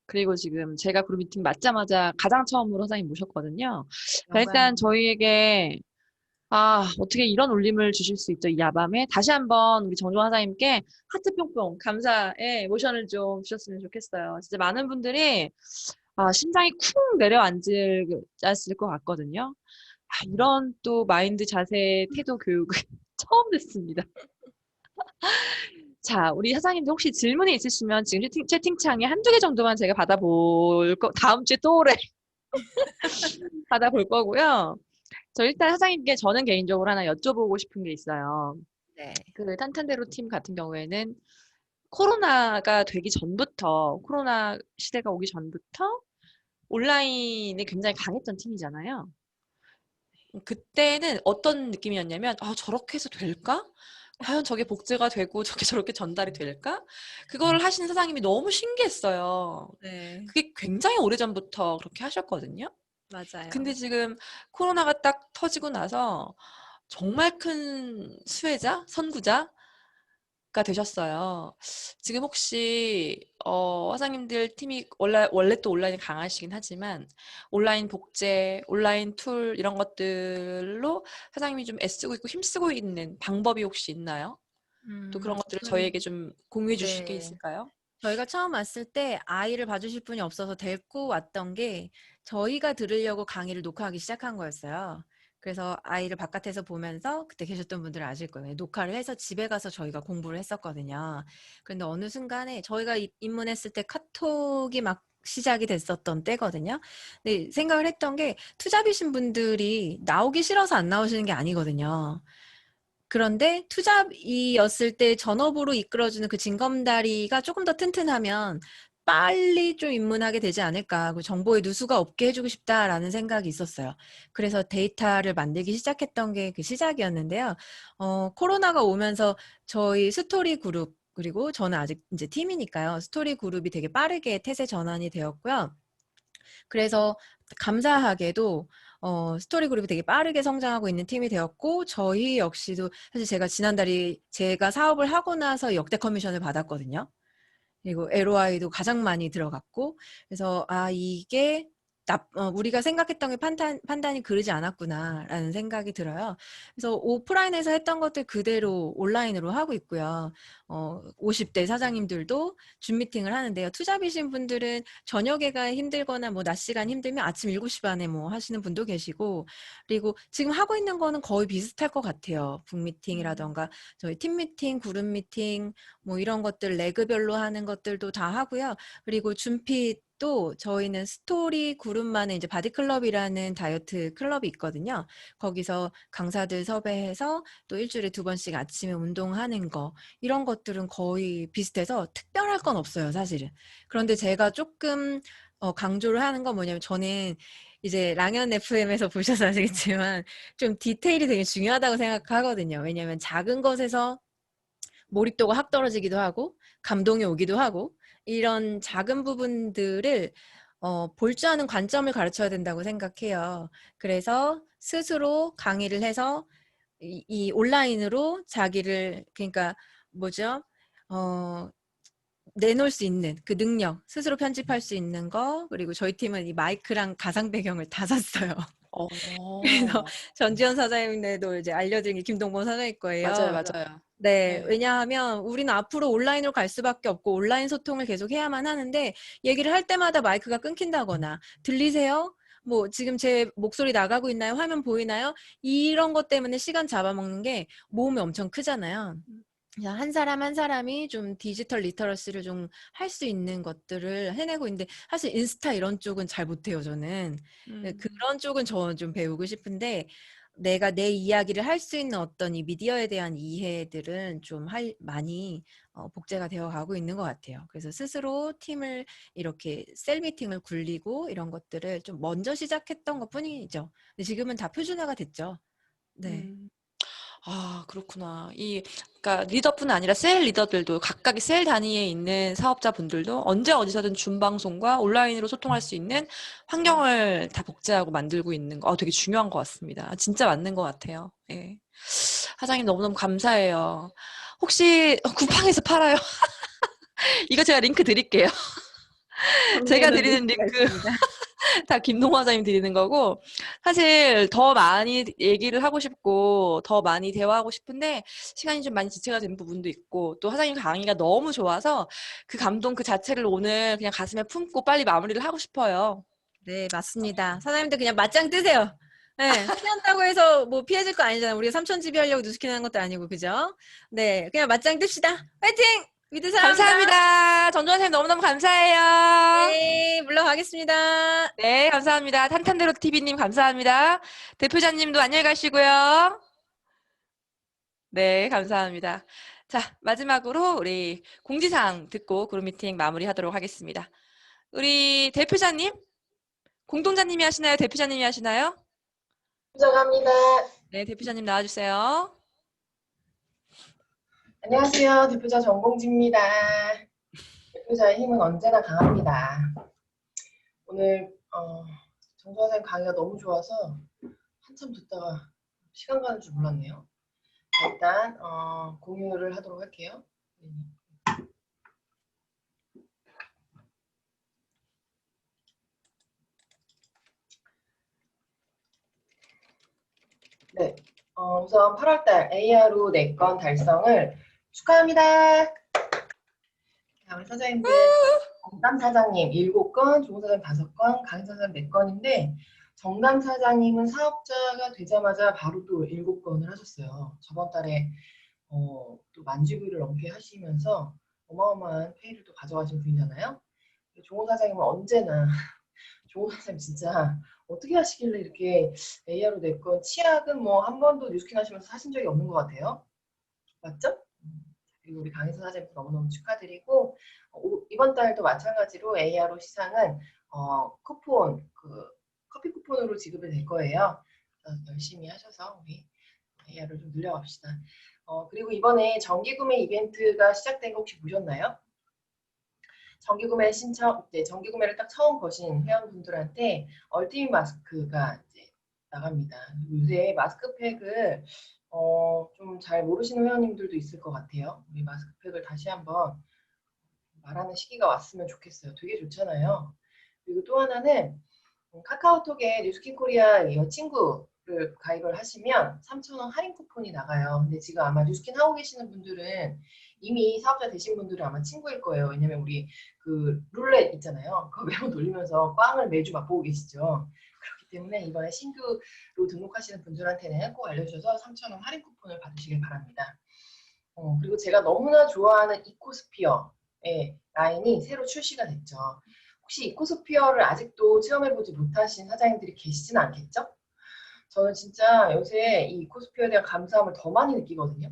그리고 지금 제가 그룹 미팅 맞자마자 가장 처음으로 사장님 모셨거든요. 그러니까 일단 저희에게, 어떻게 이런 울림을 주실 수 있죠, 이 야밤에. 다시 한번 우리 정종환 사장님께 하트 뿅뿅 감사의 모션을 좀 주셨으면 좋겠어요. 진짜 많은 분들이, 심장이 쿵 내려앉을 것 같거든요. 이런 또 마인드, 자세, 태도 교육을 처음 듣습니다. 자, 우리 사장님들 혹시 질문이 있으시면 지금 채팅창에 한두 개 정도만 제가 다음 주에 또 오래 받아볼 거고요. 일단 사장님께 저는 개인적으로 하나 여쭤보고 싶은 게 있어요. 네. 그 탄탄대로 팀 같은 경우에는 코로나가 되기 전부터, 코로나 시대가 오기 전부터 온라인이 굉장히 강했던 팀이잖아요. 그때는 어떤 느낌이었냐면 저렇게 해서 될까? 과연 저게 복제가 되고 저게 저렇게 전달이 될까? 그거를 하시는 사장님이 너무 신기했어요. 네. 그게 굉장히 오래전부터 그렇게 하셨거든요. 맞아요. 근데 지금 코로나가 딱 터지고 나서 정말 큰 수혜자, 선구자가 되셨어요. 지금 혹시 사장님들 팀이 원래 또 온라인이 강하시긴 하지만 온라인 복제, 온라인 툴 이런 것들로 사장님이 좀 애쓰고 있고 힘쓰고 있는 방법이 혹시 있나요? 또 그런 것들을 저희에게 좀 공유해 주실 게 네. 있을까요? 저희가 처음 왔을 때 아이를 봐주실 분이 없어서 데리고 왔던 게 저희가 들으려고 강의를 녹화하기 시작한 거였어요. 그래서 아이를 바깥에서 보면서 그때 계셨던 분들은 아실 거예요. 녹화를 해서 집에 가서 저희가 공부를 했었거든요. 그런데 어느 순간에 저희가 입문했을 때 카톡이 막 시작이 됐었던 때거든요. 근데 생각을 했던 게 투잡이신 분들이 나오기 싫어서 안 나오시는 게 아니거든요. 그런데 투잡이었을 때 전업으로 이끌어주는 그 징검다리가 조금 더 튼튼하면 빨리 좀 입문하게 되지 않을까. 그 정보에 누수가 없게 해주고 싶다라는 생각이 있었어요. 그래서 데이터를 만들기 시작했던 게 그 시작이었는데요. 코로나가 오면서 저희 스토리 그룹, 그리고 저는 아직 이제 팀이니까요. 스토리 그룹이 되게 빠르게 태세 전환이 되었고요. 그래서 감사하게도 스토리 그룹이 되게 빠르게 성장하고 있는 팀이 되었고, 저희 역시도 사실 제가 지난달에 제가 사업을 하고 나서 역대 커미션을 받았거든요. 그리고 LOI도 가장 많이 들어갔고, 그래서 이게 우리가 생각했던 게 판단이 그르지 않았구나라는 생각이 들어요. 그래서 오프라인에서 했던 것들 그대로 온라인으로 하고 있고요. 50대 사장님들도 줌 미팅을 하는데요. 투잡이신 분들은 저녁에가 힘들거나 뭐 낮 시간 힘들면 아침 7시 반에 뭐 하시는 분도 계시고, 그리고 지금 하고 있는 거는 거의 비슷할 것 같아요. 북 미팅이라던가 저희 팀 미팅, 그룹 미팅 뭐 이런 것들 레그별로 하는 것들도 다 하고요. 그리고 줌핏도 저희는 스토리 그룹만의 이제 바디클럽이라는 다이어트 클럽이 있거든요. 거기서 강사들 섭외해서 또 일주일에 2번씩 아침에 운동하는 거, 이런 것들은 거의 비슷해서 특별할 건 없어요, 사실은. 그런데 제가 조금 강조를 하는 건 뭐냐면, 저는 이제 랑연 FM에서 보셔서 아시겠지만 좀 디테일이 되게 중요하다고 생각하거든요. 왜냐하면 작은 것에서 몰입도가 확 떨어지기도 하고 감동이 오기도 하고, 이런 작은 부분들을 볼 줄 아는 관점을 가르쳐야 된다고 생각해요. 그래서 스스로 강의를 해서 이 온라인으로 자기를, 그러니까 뭐죠? 내놓을 수 있는 그 능력, 스스로 편집할 수 있는 거, 그리고 저희 팀은 이 마이크랑 가상 배경을 다 샀어요. 그래서 전지현 사장님네도 이제 알려드린 게 김동건 사장님 거예요. 맞아요. 네, 네. 왜냐하면 우리는 앞으로 온라인으로 갈 수밖에 없고 온라인 소통을 계속 해야만 하는데, 얘기를 할 때마다 마이크가 끊긴다거나 들리세요? 뭐 지금 제 목소리 나가고 있나요? 화면 보이나요? 이런 것 때문에 시간 잡아먹는 게 모험이 엄청 크잖아요. 그냥 한 사람 한 사람이 좀 디지털 리터러시를 좀 할 수 있는 것들을 해내고 있는데, 사실 인스타 이런 쪽은 잘 못해요, 저는. 그런 쪽은 저는 좀 배우고 싶은데, 내가 내 이야기를 할 수 있는 어떤 이 미디어에 대한 이해들은 좀 많이 복제가 되어 가고 있는 것 같아요. 그래서 스스로 팀을 이렇게 셀 미팅을 굴리고 이런 것들을 좀 먼저 시작했던 것 뿐이죠. 근데 지금은 다 표준화가 됐죠. 네. 그렇구나. 그러니까 리더뿐 아니라 셀 리더들도, 각각의 셀 단위에 있는 사업자분들도 언제 어디서든 줌 방송과 온라인으로 소통할 수 있는 환경을 다 복제하고 만들고 있는 거, 되게 중요한 것 같습니다. 진짜 맞는 것 같아요. 예. 사장님 너무너무 감사해요. 혹시 쿠팡에서 팔아요? 이거 제가 링크 드릴게요. 제가 드리는 링크 다 김동화 사장님 드리는 거고, 사실 더 많이 얘기를 하고 싶고 더 많이 대화하고 싶은데 시간이 좀 많이 지체가 된 부분도 있고, 또 사장님 강의가 너무 좋아서 그 감동 그 자체를 오늘 그냥 가슴에 품고 빨리 마무리를 하고 싶어요. 네, 맞습니다. 사장님들 그냥 맞짱 뜨세요. 네, 피한다고 해서 뭐 피해질 거 아니잖아요. 우리가 삼천지비 하려고 누스키 하는 것도 아니고, 그죠? 네, 그냥 맞짱 뜹시다. 화이팅! 믿음 사랑합니다. 감사합니다. 전주환 선생님 너무너무 감사해요. 네, 물러가겠습니다. 네, 감사합니다. 탄탄대로 TV님 감사합니다. 대표자님도 안녕히 가시고요. 네, 감사합니다. 자, 마지막으로 우리 공지사항 듣고 그룹 미팅 마무리하도록 하겠습니다. 우리 대표자님, 공동자님이 하시나요? 대표자님이 하시나요? 부장합니다. 네, 대표자님 나와주세요. 안녕하세요. 대표자 정공지입니다. 대표자의 힘은 언제나 강합니다. 오늘 정수환 선생님 강의가 너무 좋아서 한참 듣다가 시간 가는 줄 몰랐네요. 자, 일단 공유를 하도록 할게요. 네, 우선 8월달 ARO 4건 달성을 축하합니다. 다음에 사장님들 정담 사장님 7건, 조공 사장님 5건, 강의 사장님 4건인데 정담 사장님은 사업자가 되자마자 바로 또 7건을 하셨어요. 저번 달에 또 만주비를 넘게 하시면서 어마어마한 페이를 또 가져가신 분이잖아요. 조공 사장님은 언제나 조공 사장님 진짜 어떻게 하시길래 이렇게 AR로 4건, 치약은 뭐 한 번도 뉴스킨 하시면서 하신 적이 없는 것 같아요. 맞죠? 그리고 우리 강희선 사장님도 너무너무 축하드리고, 이번 달도 마찬가지로 ARO 시상은 쿠폰, 커피 쿠폰으로 지급이 될 거예요. 열심히 하셔서 우리 AR을 좀 늘려갑시다. 그리고 이번에 정기구매 이벤트가 시작된 거 혹시 보셨나요? 정기구매 신청, 네, 정기구매를 딱 처음 거신 회원분들한테 얼티밋 마스크가 이제 나갑니다. 요새 마스크팩을 좀 잘 모르시는 회원님들도 있을 것 같아요. 우리 마스크팩을 다시 한번 말하는 시기가 왔으면 좋겠어요. 되게 좋잖아요. 그리고 또 하나는 카카오톡에 뉴스킨 코리아 친구를 가입을 하시면 3,000원 할인 쿠폰이 나가요. 근데 지금 아마 뉴스킨 하고 계시는 분들은 이미 사업자 되신 분들은 아마 친구일 거예요. 왜냐면 우리 그 룰렛 있잖아요. 그거 매번 돌리면서 꽝을 매주 맛보고 계시죠. 그렇기 때문에 이번에 신규로 등록하시는 분들한테는 꼭 알려주셔서 3,000원 할인 쿠폰을 받으시길 바랍니다. 그리고 제가 너무나 좋아하는 이코스피어의 라인이 새로 출시가 됐죠. 혹시 이코스피어를 아직도 체험해보지 못하신 사장님들이 계시진 않겠죠? 저는 진짜 요새 이 이코스피어에 대한 감사함을 더 많이 느끼거든요.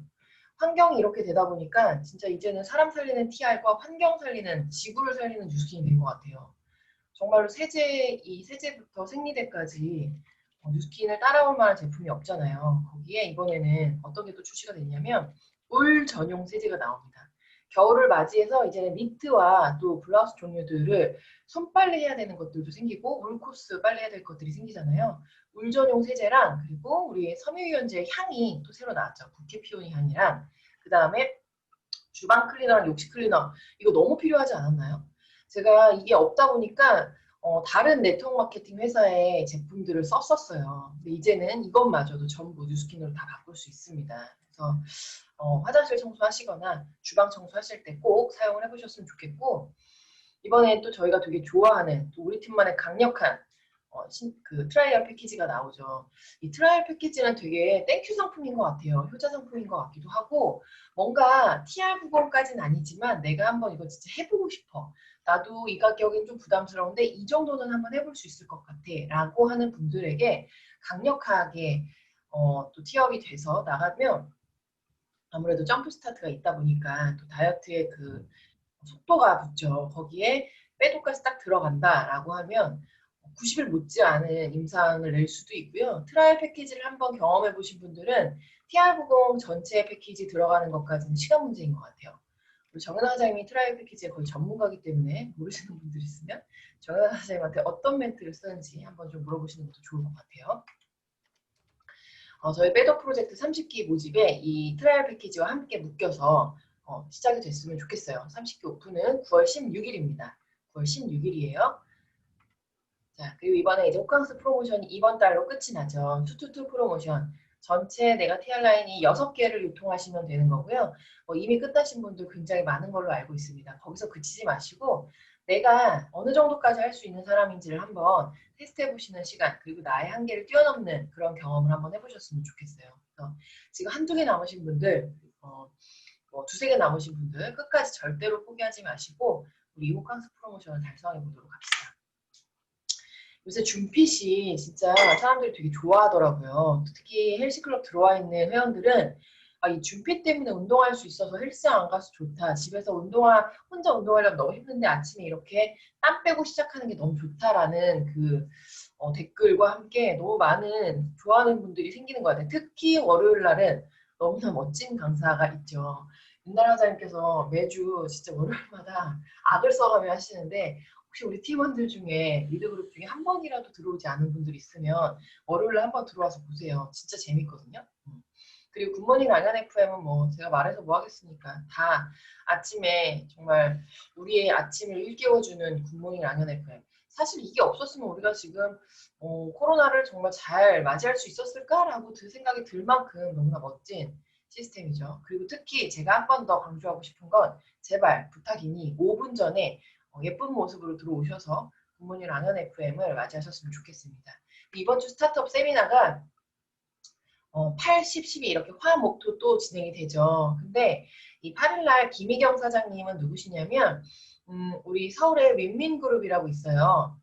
환경이 이렇게 되다 보니까 진짜 이제는 사람 살리는 TR과 환경 살리는, 지구를 살리는 뉴스킨이 된 것 같아요. 정말로 세제부터 생리대까지 뉴스킨을 따라올 만한 제품이 없잖아요. 거기에 이번에는 어떤 게 또 출시가 됐냐면 울 전용 세제가 나옵니다. 겨울을 맞이해서 이제는 니트와 또 블라우스 종류들을 손빨래 해야 되는 것들도 생기고 울코스 빨래 해야 될 것들이 생기잖아요. 울 전용 세제랑 그리고 우리 섬유유연제 향이 또 새로 나왔죠. 부케피오니 향이랑 그 다음에 주방 클리너랑 욕실 클리너 이거 너무 필요하지 않았나요? 제가 이게 없다 보니까 다른 네트워크 마케팅 회사의 제품들을 썼었어요. 근데 이제는 이것마저도 전부 뉴스킨으로 다 바꿀 수 있습니다. 그래서 화장실 청소하시거나 주방 청소하실 때 꼭 사용을 해보셨으면 좋겠고, 이번에 또 저희가 되게 좋아하는 또 우리 팀만의 강력한 그 트라이얼 패키지가 나오죠. 이 트라이얼 패키지는 되게 땡큐 상품인 것 같아요. 효자 상품인 것 같기도 하고, 뭔가 TR90까지는 아니지만 내가 한번 이거 진짜 해보고 싶어. 나도 이 가격은 좀 부담스러운데 이 정도는 한번 해볼 수 있을 것 같아 라고 하는 분들에게 강력하게 또 티업이 돼서 나가면 아무래도 점프 스타트가 있다 보니까 또 다이어트의 그 속도가 붙죠. 거기에 빼도까지 딱 들어간다라고 하면 90일 못지않은 임상을 낼 수도 있고요. 트라이얼 패키지를 한번 경험해 보신 분들은 TR90 전체 패키지 들어가는 것까지는 시간 문제인 것 같아요. 우리 정연아 사장님이 트라이얼 패키지의 거의 전문가이기 때문에 모르시는 분들 있으면 정연아 사장님한테 어떤 멘트를 쓰는지 한번 좀 물어보시는 것도 좋을 것 같아요. 저희 배더 프로젝트 30기 모집에 이 트라이얼 패키지와 함께 묶여서 시작이 됐으면 좋겠어요. 30기 오픈은 9월 16일입니다. 9월 16일이에요. 자, 그리고 이번에 이제 호캉스 프로모션이 이번 달로 끝이 나죠. 투투투 프로모션. 전체 네가티알 라인이 6개를 유통하시면 되는 거고요. 이미 끝나신 분들 굉장히 많은 걸로 알고 있습니다. 거기서 그치지 마시고 내가 어느 정도까지 할 수 있는 사람인지를 한번 테스트해 보시는 시간, 그리고 나의 한계를 뛰어넘는 그런 경험을 한번 해보셨으면 좋겠어요. 그래서 지금 한두 개 남으신 분들, 두세 개 남으신 분들 끝까지 절대로 포기하지 마시고 우리 호캉스 프로모션을 달성해 보도록 합시다. 요새 줌핏이 진짜 사람들이 되게 좋아하더라고요. 특히 헬스클럽 들어와 있는 회원들은 이 줌핏 때문에 운동할 수 있어서 헬스장 안 가서 좋다. 집에서 혼자 운동하려면 너무 힘든데 아침에 이렇게 땀 빼고 시작하는 게 너무 좋다라는 그 댓글과 함께 너무 많은 좋아하는 분들이 생기는 것 같아요. 특히 월요일 날은 너무나 멋진 강사가 있죠. 윤나라 사장님께서 매주 진짜 월요일마다 악을 써가며 하시는데 혹시 우리 팀원들 중에 리드그룹 중에 한 번이라도 들어오지 않은 분들이 있으면 월요일에 한번 들어와서 보세요. 진짜 재밌거든요. 그리고 굿모닝 랑연 FM은 뭐 제가 말해서 뭐 하겠습니까? 다 아침에 정말 우리의 아침을 일깨워주는 굿모닝 랑연 FM. 사실 이게 없었으면 우리가 지금 코로나를 정말 잘 맞이할 수 있었을까라고 생각이 들 만큼 너무나 멋진 시스템이죠. 그리고 특히 제가 한 번 더 강조하고 싶은 건 제발 부탁이니 5분 전에 예쁜 모습으로 들어오셔서 굿모닝 랑연 FM을 맞이하셨으면 좋겠습니다. 이번 주 스타트업 세미나가 8, 10, 12 이렇게 화목토 또 진행이 되죠. 근데 이 8일날 김희경 사장님은 누구시냐면 우리 서울의 윈윈그룹이라고 있어요.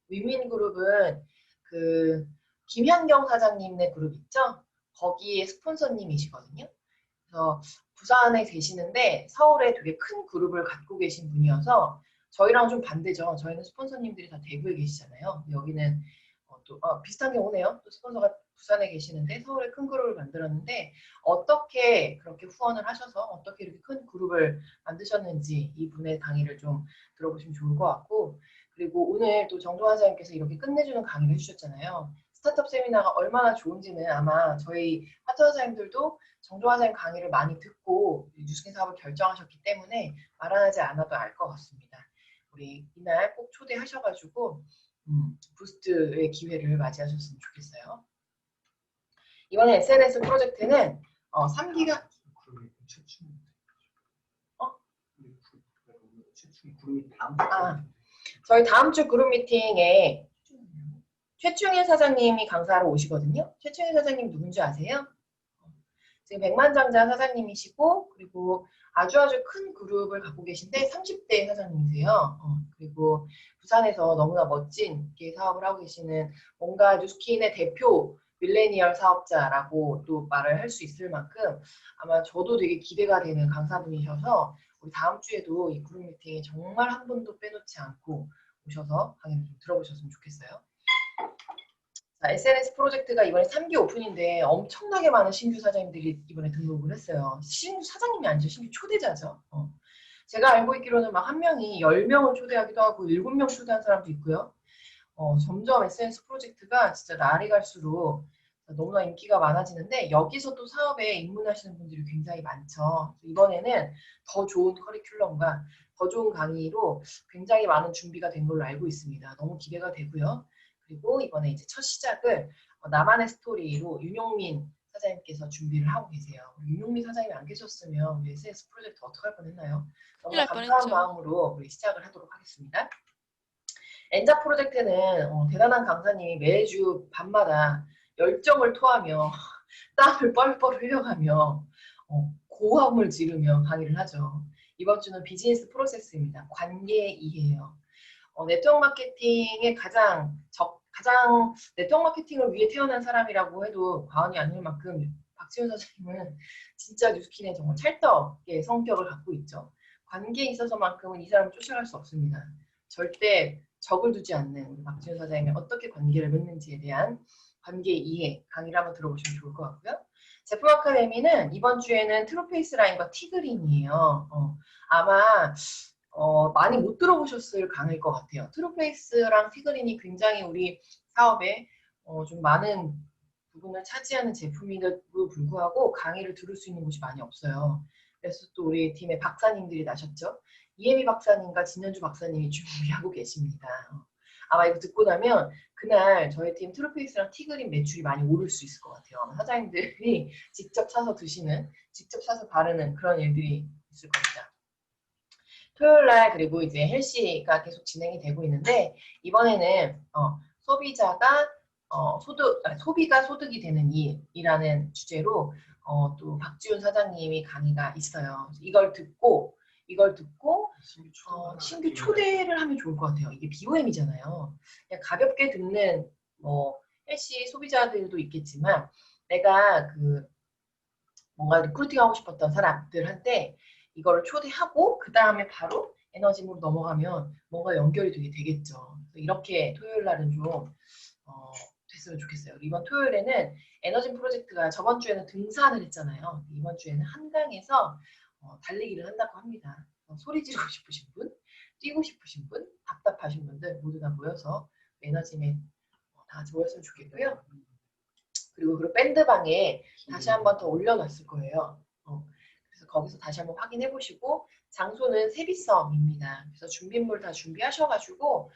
윈윈그룹은 그 김현경 사장님네 그룹 있죠? 거기에 스폰서님이시거든요. 그래서 부산에 계시는데 서울에 되게 큰 그룹을 갖고 계신 분이어서 저희랑 좀 반대죠. 저희는 스폰서님들이 다 대구에 계시잖아요. 여기는 또 비슷한 게 오네요. 또 스폰서가 부산에 계시는데 서울에 큰 그룹을 만들었는데 어떻게 그렇게 후원을 하셔서 어떻게 이렇게 큰 그룹을 만드셨는지 이분의 강의를 좀 들어보시면 좋을 것 같고, 그리고 오늘 또 정종환 사장님께서 이렇게 끝내주는 강의를 해주셨잖아요. 스타트업 세미나가 얼마나 좋은지는 아마 저희 파트너 사장님들도 정종환 사장님 강의를 많이 듣고 뉴스킨 사업을 결정하셨기 때문에 말하지 않아도 알 것 같습니다. 우리 이날 꼭 초대하셔가지고 부스트의 기회를 맞이하셨으면 좋겠어요. 이번에 SNS 프로젝트는 3기가 저희 다음 주 그룹 미팅에 최충일 사장님이 강사로 오시거든요. 최충일 사장님 누군지 아세요? 지금 백만장자 사장님이시고 그리고 아주 큰 그룹을 갖고 계신데 30대 사장님이세요. 그리고 부산에서 너무나 멋진게 사업을 하고 계시는 뭔가 뉴스킨의 대표 밀레니얼 사업자라고 또 말을 할 수 있을 만큼 아마 저도 되게 기대가 되는 강사분이셔서 우리 다음 주에도 이 그룹 미팅에 정말 한 분도 빼놓지 않고 오셔서 강의를 좀 들어보셨으면 좋겠어요. 자, SNS 프로젝트가 이번에 3기 오픈인데 엄청나게 많은 신규 사장님들이 이번에 등록을 했어요. 신규 사장님이 아니죠. 신규 초대자죠. 제가 알고 있기로는 막 한 명이 10명을 초대하기도 하고 7명 초대한 사람도 있고요. 점점 SNS 프로젝트가 진짜 날이 갈수록 너무나 인기가 많아지는데 여기서 또 사업에 입문하시는 분들이 굉장히 많죠. 이번에는 더 좋은 커리큘럼과 더 좋은 강의로 굉장히 많은 준비가 된 걸로 알고 있습니다. 너무 기대가 되고요. 그리고 이번에 이제 첫 시작을 나만의 스토리로 윤용민 사장님께서 준비를 하고 계세요. 윤용민 사장님이 안 계셨으면 우리 SNS 프로젝트 어떻게 할 뻔했나요? 너무 감사한 마음으로 우리 시작을 하도록 하겠습니다. 엔자 프로젝트는 대단한 강사님이 매주 밤마다 열정을 토하며 땀을 뻘뻘 흘려가며 고함을 지르며 강의를 하죠. 이번 주는 비즈니스 프로세스입니다. 관계 이해예요. 네트워크 마케팅의 가장 네트워크 마케팅을 위해 태어난 사람이라고 해도 과언이 아닐 만큼 박지훈 사장님은 진짜 뉴스킨의 정말 찰떡의 성격을 갖고 있죠. 관계에 있어서만큼은 이 사람을 쫓아갈 수 없습니다. 절대 적을 두지 않는 우리 박지훈 사장님이 어떻게 관계를 맺는지에 대한 관계 이해 강의를 한번 들어보시면 좋을 것 같고요. 제품 아카데미는 이번 주에는 트루페이스 라인과 티그린이에요. 아마 많이 못 들어보셨을 강의일 것 같아요. 트루페이스랑 티그린이 굉장히 우리 사업에 좀 많은 부분을 차지하는 제품임에도 불구하고 강의를 들을 수 있는 곳이 많이 없어요. 그래서 또 우리 팀의 박사님들이 나셨죠. 이혜미 박사님과 진현주 박사님이 준비하고 계십니다. 아마 이거 듣고 나면 그날 저희 팀 트루페이스랑 티그린 매출이 많이 오를 수 있을 것 같아요. 사장님들이 직접 사서 드시는, 직접 사서 바르는 그런 일들이 있을 겁니다. 토요일날 그리고 이제 헬시가 계속 진행이 되고 있는데 이번에는 소비자가 소비가 소득이 되는 일이라는 주제로 또 박지훈 사장님이 강의가 있어요. 이걸 듣고 신규 초대를 하면 좋을 것 같아요. 이게 BOM이잖아요. 그냥 가볍게 듣는 뭐 헬시 소비자들도 있겠지만 내가 그 뭔가 리크루팅하고 싶었던 사람들한테 이거를 초대하고 그 다음에 바로 에너지로 넘어가면 뭔가 연결이 되겠죠. 이렇게 토요일 날은 좀 됐으면 좋겠어요. 이번 토요일에는 에너지 프로젝트가 저번 주에는 등산을 했잖아요. 이번 주에는 한강에서 달리기를 한다고 합니다. 소리 지르고 싶으신 분, 뛰고 싶으신 분, 답답하신 분들 모두 다 모여서 에너지맨 다 같이 모였으면 좋겠고요. 그리고 그 밴드방에 다시 한번 더 올려놨을 거예요. 그래서 거기서 다시 한번 확인해 보시고 장소는 세비섬입니다. 그래서 준비물 다 준비하셔가지고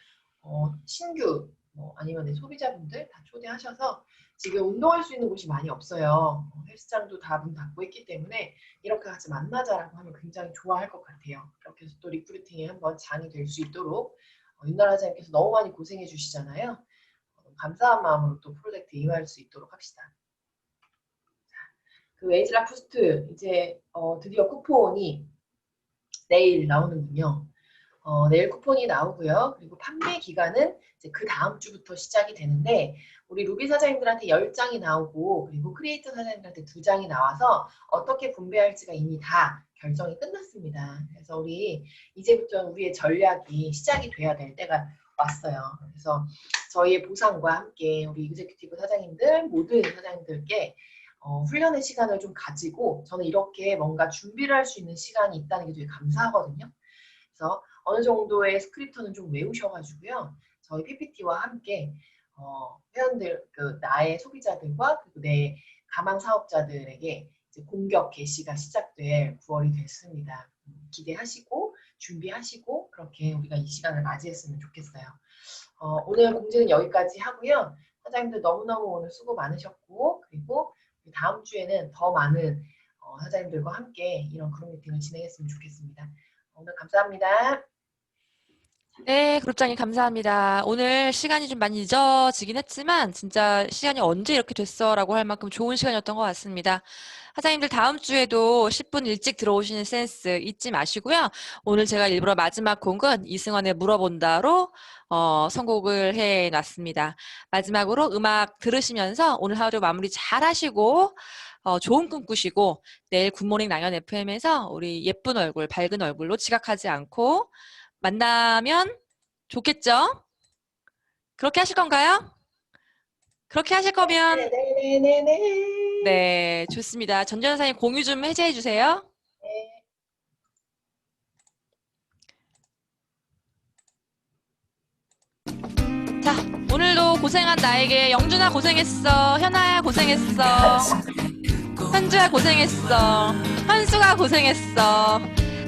신규 아니면 소비자분들 다 초대하셔서 지금 운동할 수 있는 곳이 많이 없어요. 헬스장도 다 문 닫고 있기 때문에 이렇게 같이 만나자라고 하면 굉장히 좋아할 것 같아요. 그렇게 해서 또 리크루팅에 한번 장이 될 수 있도록 윤나라 사장님께서 너무 많이 고생해 주시잖아요. 감사한 마음으로 또 프로젝트에 임할 수 있도록 합시다. 그 웨이즈락 부스트 이제 드디어 쿠폰이 내일 나오는군요. 내일 쿠폰이 나오고요. 그리고 판매 기간은 이제 그 다음 주부터 시작이 되는데 우리 루비 사장님들한테 10장이 나오고 그리고 크리에이터 사장님들한테 2장이 나와서 어떻게 분배할지가 이미 다 결정이 끝났습니다. 그래서 이제부터 우리의 전략이 시작이 돼야 될 때가 왔어요. 그래서 저희의 보상과 함께 우리 이그제큐티브 사장님들 모든 사장님들께 훈련의 시간을 좀 가지고 저는 이렇게 뭔가 준비를 할 수 있는 시간이 있다는 게 되게 감사하거든요. 그래서 어느 정도의 스크립트는 좀 외우셔가지고요. 저희 PPT와 함께 회원들, 나의 소비자들과 그리고 내 가망 사업자들에게 이제 공격 개시가 시작될 9월이 됐습니다. 기대하시고 준비하시고 그렇게 우리가 이 시간을 맞이했으면 좋겠어요. 오늘 공지는 여기까지 하고요. 사장님들 너무너무 오늘 수고 많으셨고 그리고 다음 주에는 더 많은 사장님들과 함께 이런 그룹 미팅을 진행했으면 좋겠습니다. 오늘 감사합니다. 네, 그룹장님 감사합니다. 오늘 시간이 좀 많이 늦어지긴 했지만 진짜 시간이 언제 이렇게 됐어라고 할 만큼 좋은 시간이었던 것 같습니다. 사장님들 다음 주에도 10분 일찍 들어오시는 센스 잊지 마시고요. 오늘 제가 일부러 마지막 곡은 이승환의 물어본다로 선곡을 해놨습니다. 마지막으로 음악 들으시면서 오늘 하루 마무리 잘 하시고 좋은 꿈 꾸시고 내일 굿모닝 랑연 FM에서 우리 예쁜 얼굴, 밝은 얼굴로 지각하지 않고 만나면 좋겠죠? 그렇게 하실 건가요? 그렇게 하실 거면 네네네네. 네, 좋습니다. 전전사님 공유 좀 해제해 주세요. 자, 오늘도 고생한 나에게 영준아 고생했어, 현아야 고생했어, 현주야 고생했어, 현수가 고생했어,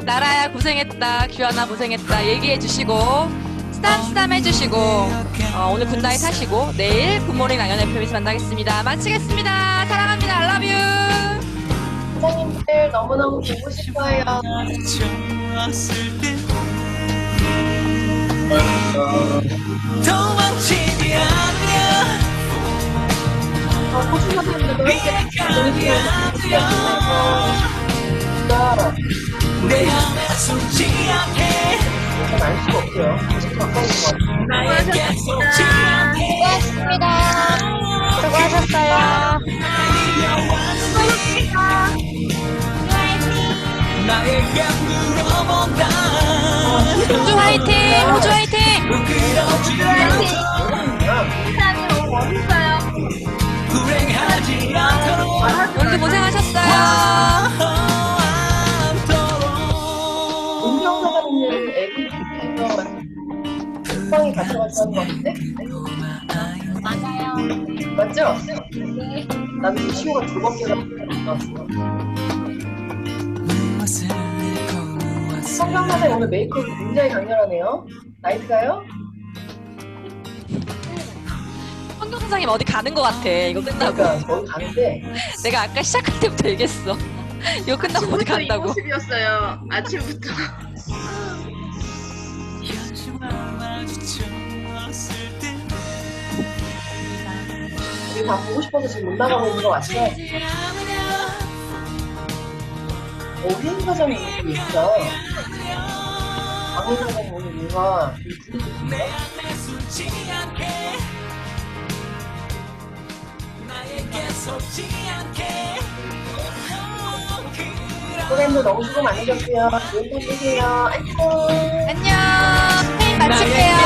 나라야 고생했다, 규환아 고생했다 얘기해 주시고 쓰담쓰담 해주시고 오늘 굿나잇 하시고 내일 굿모닝 랑연 FM에서 만나겠습니다. 마치겠습니다. 사랑합니다. I love you. 사장님들 너무너무 보고 싶어요. 도망치지 않냐 호주 사장님들도 이렇게 내 맘에 숨지 않게 알 수가 없어요. 아직 가까운 것 같아요. 나에게 속지 않게 수고하셨습니다. 수고하셨어요. 나에게 물어본다 호주 화이팅! 호주 화이팅! 부끄럽지 않도록 사장님 너무 멋있어요. 불행하지 않도록 오늘도 고생하셨어요. 은경 사장님 애기 중에서 국방이 가져가서 하는 것 같은데? 맞아요. 맞죠? 네. 나도 이 시호가 2번째가 나왔어. 성경 사장님 오늘 메이크업이 굉장히 강렬하네요. 나이트가요? 선생님 어디 가는 것 같아. 이거 끝나고. 그러니까 거기 가는데 내가 아까 시작할 때부터 얘기했어. 이거 끝나고 어디 아침부터 이 간다고. 모습이었어요. 아침부터. 우리 다 보고 싶어서 지금 못 나가고 있는 거 맞죠? 혜인 사장님 오늘 예쁘다. 강민 사장님 오늘 뭔가 좀 분위기 좋은데? 프렌드 너무 수고 많으셨고요. 좋은 밤 되세요. 안녕. 안녕. 회의 마칠게요.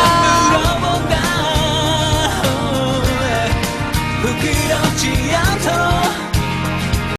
부끄럽지 않도록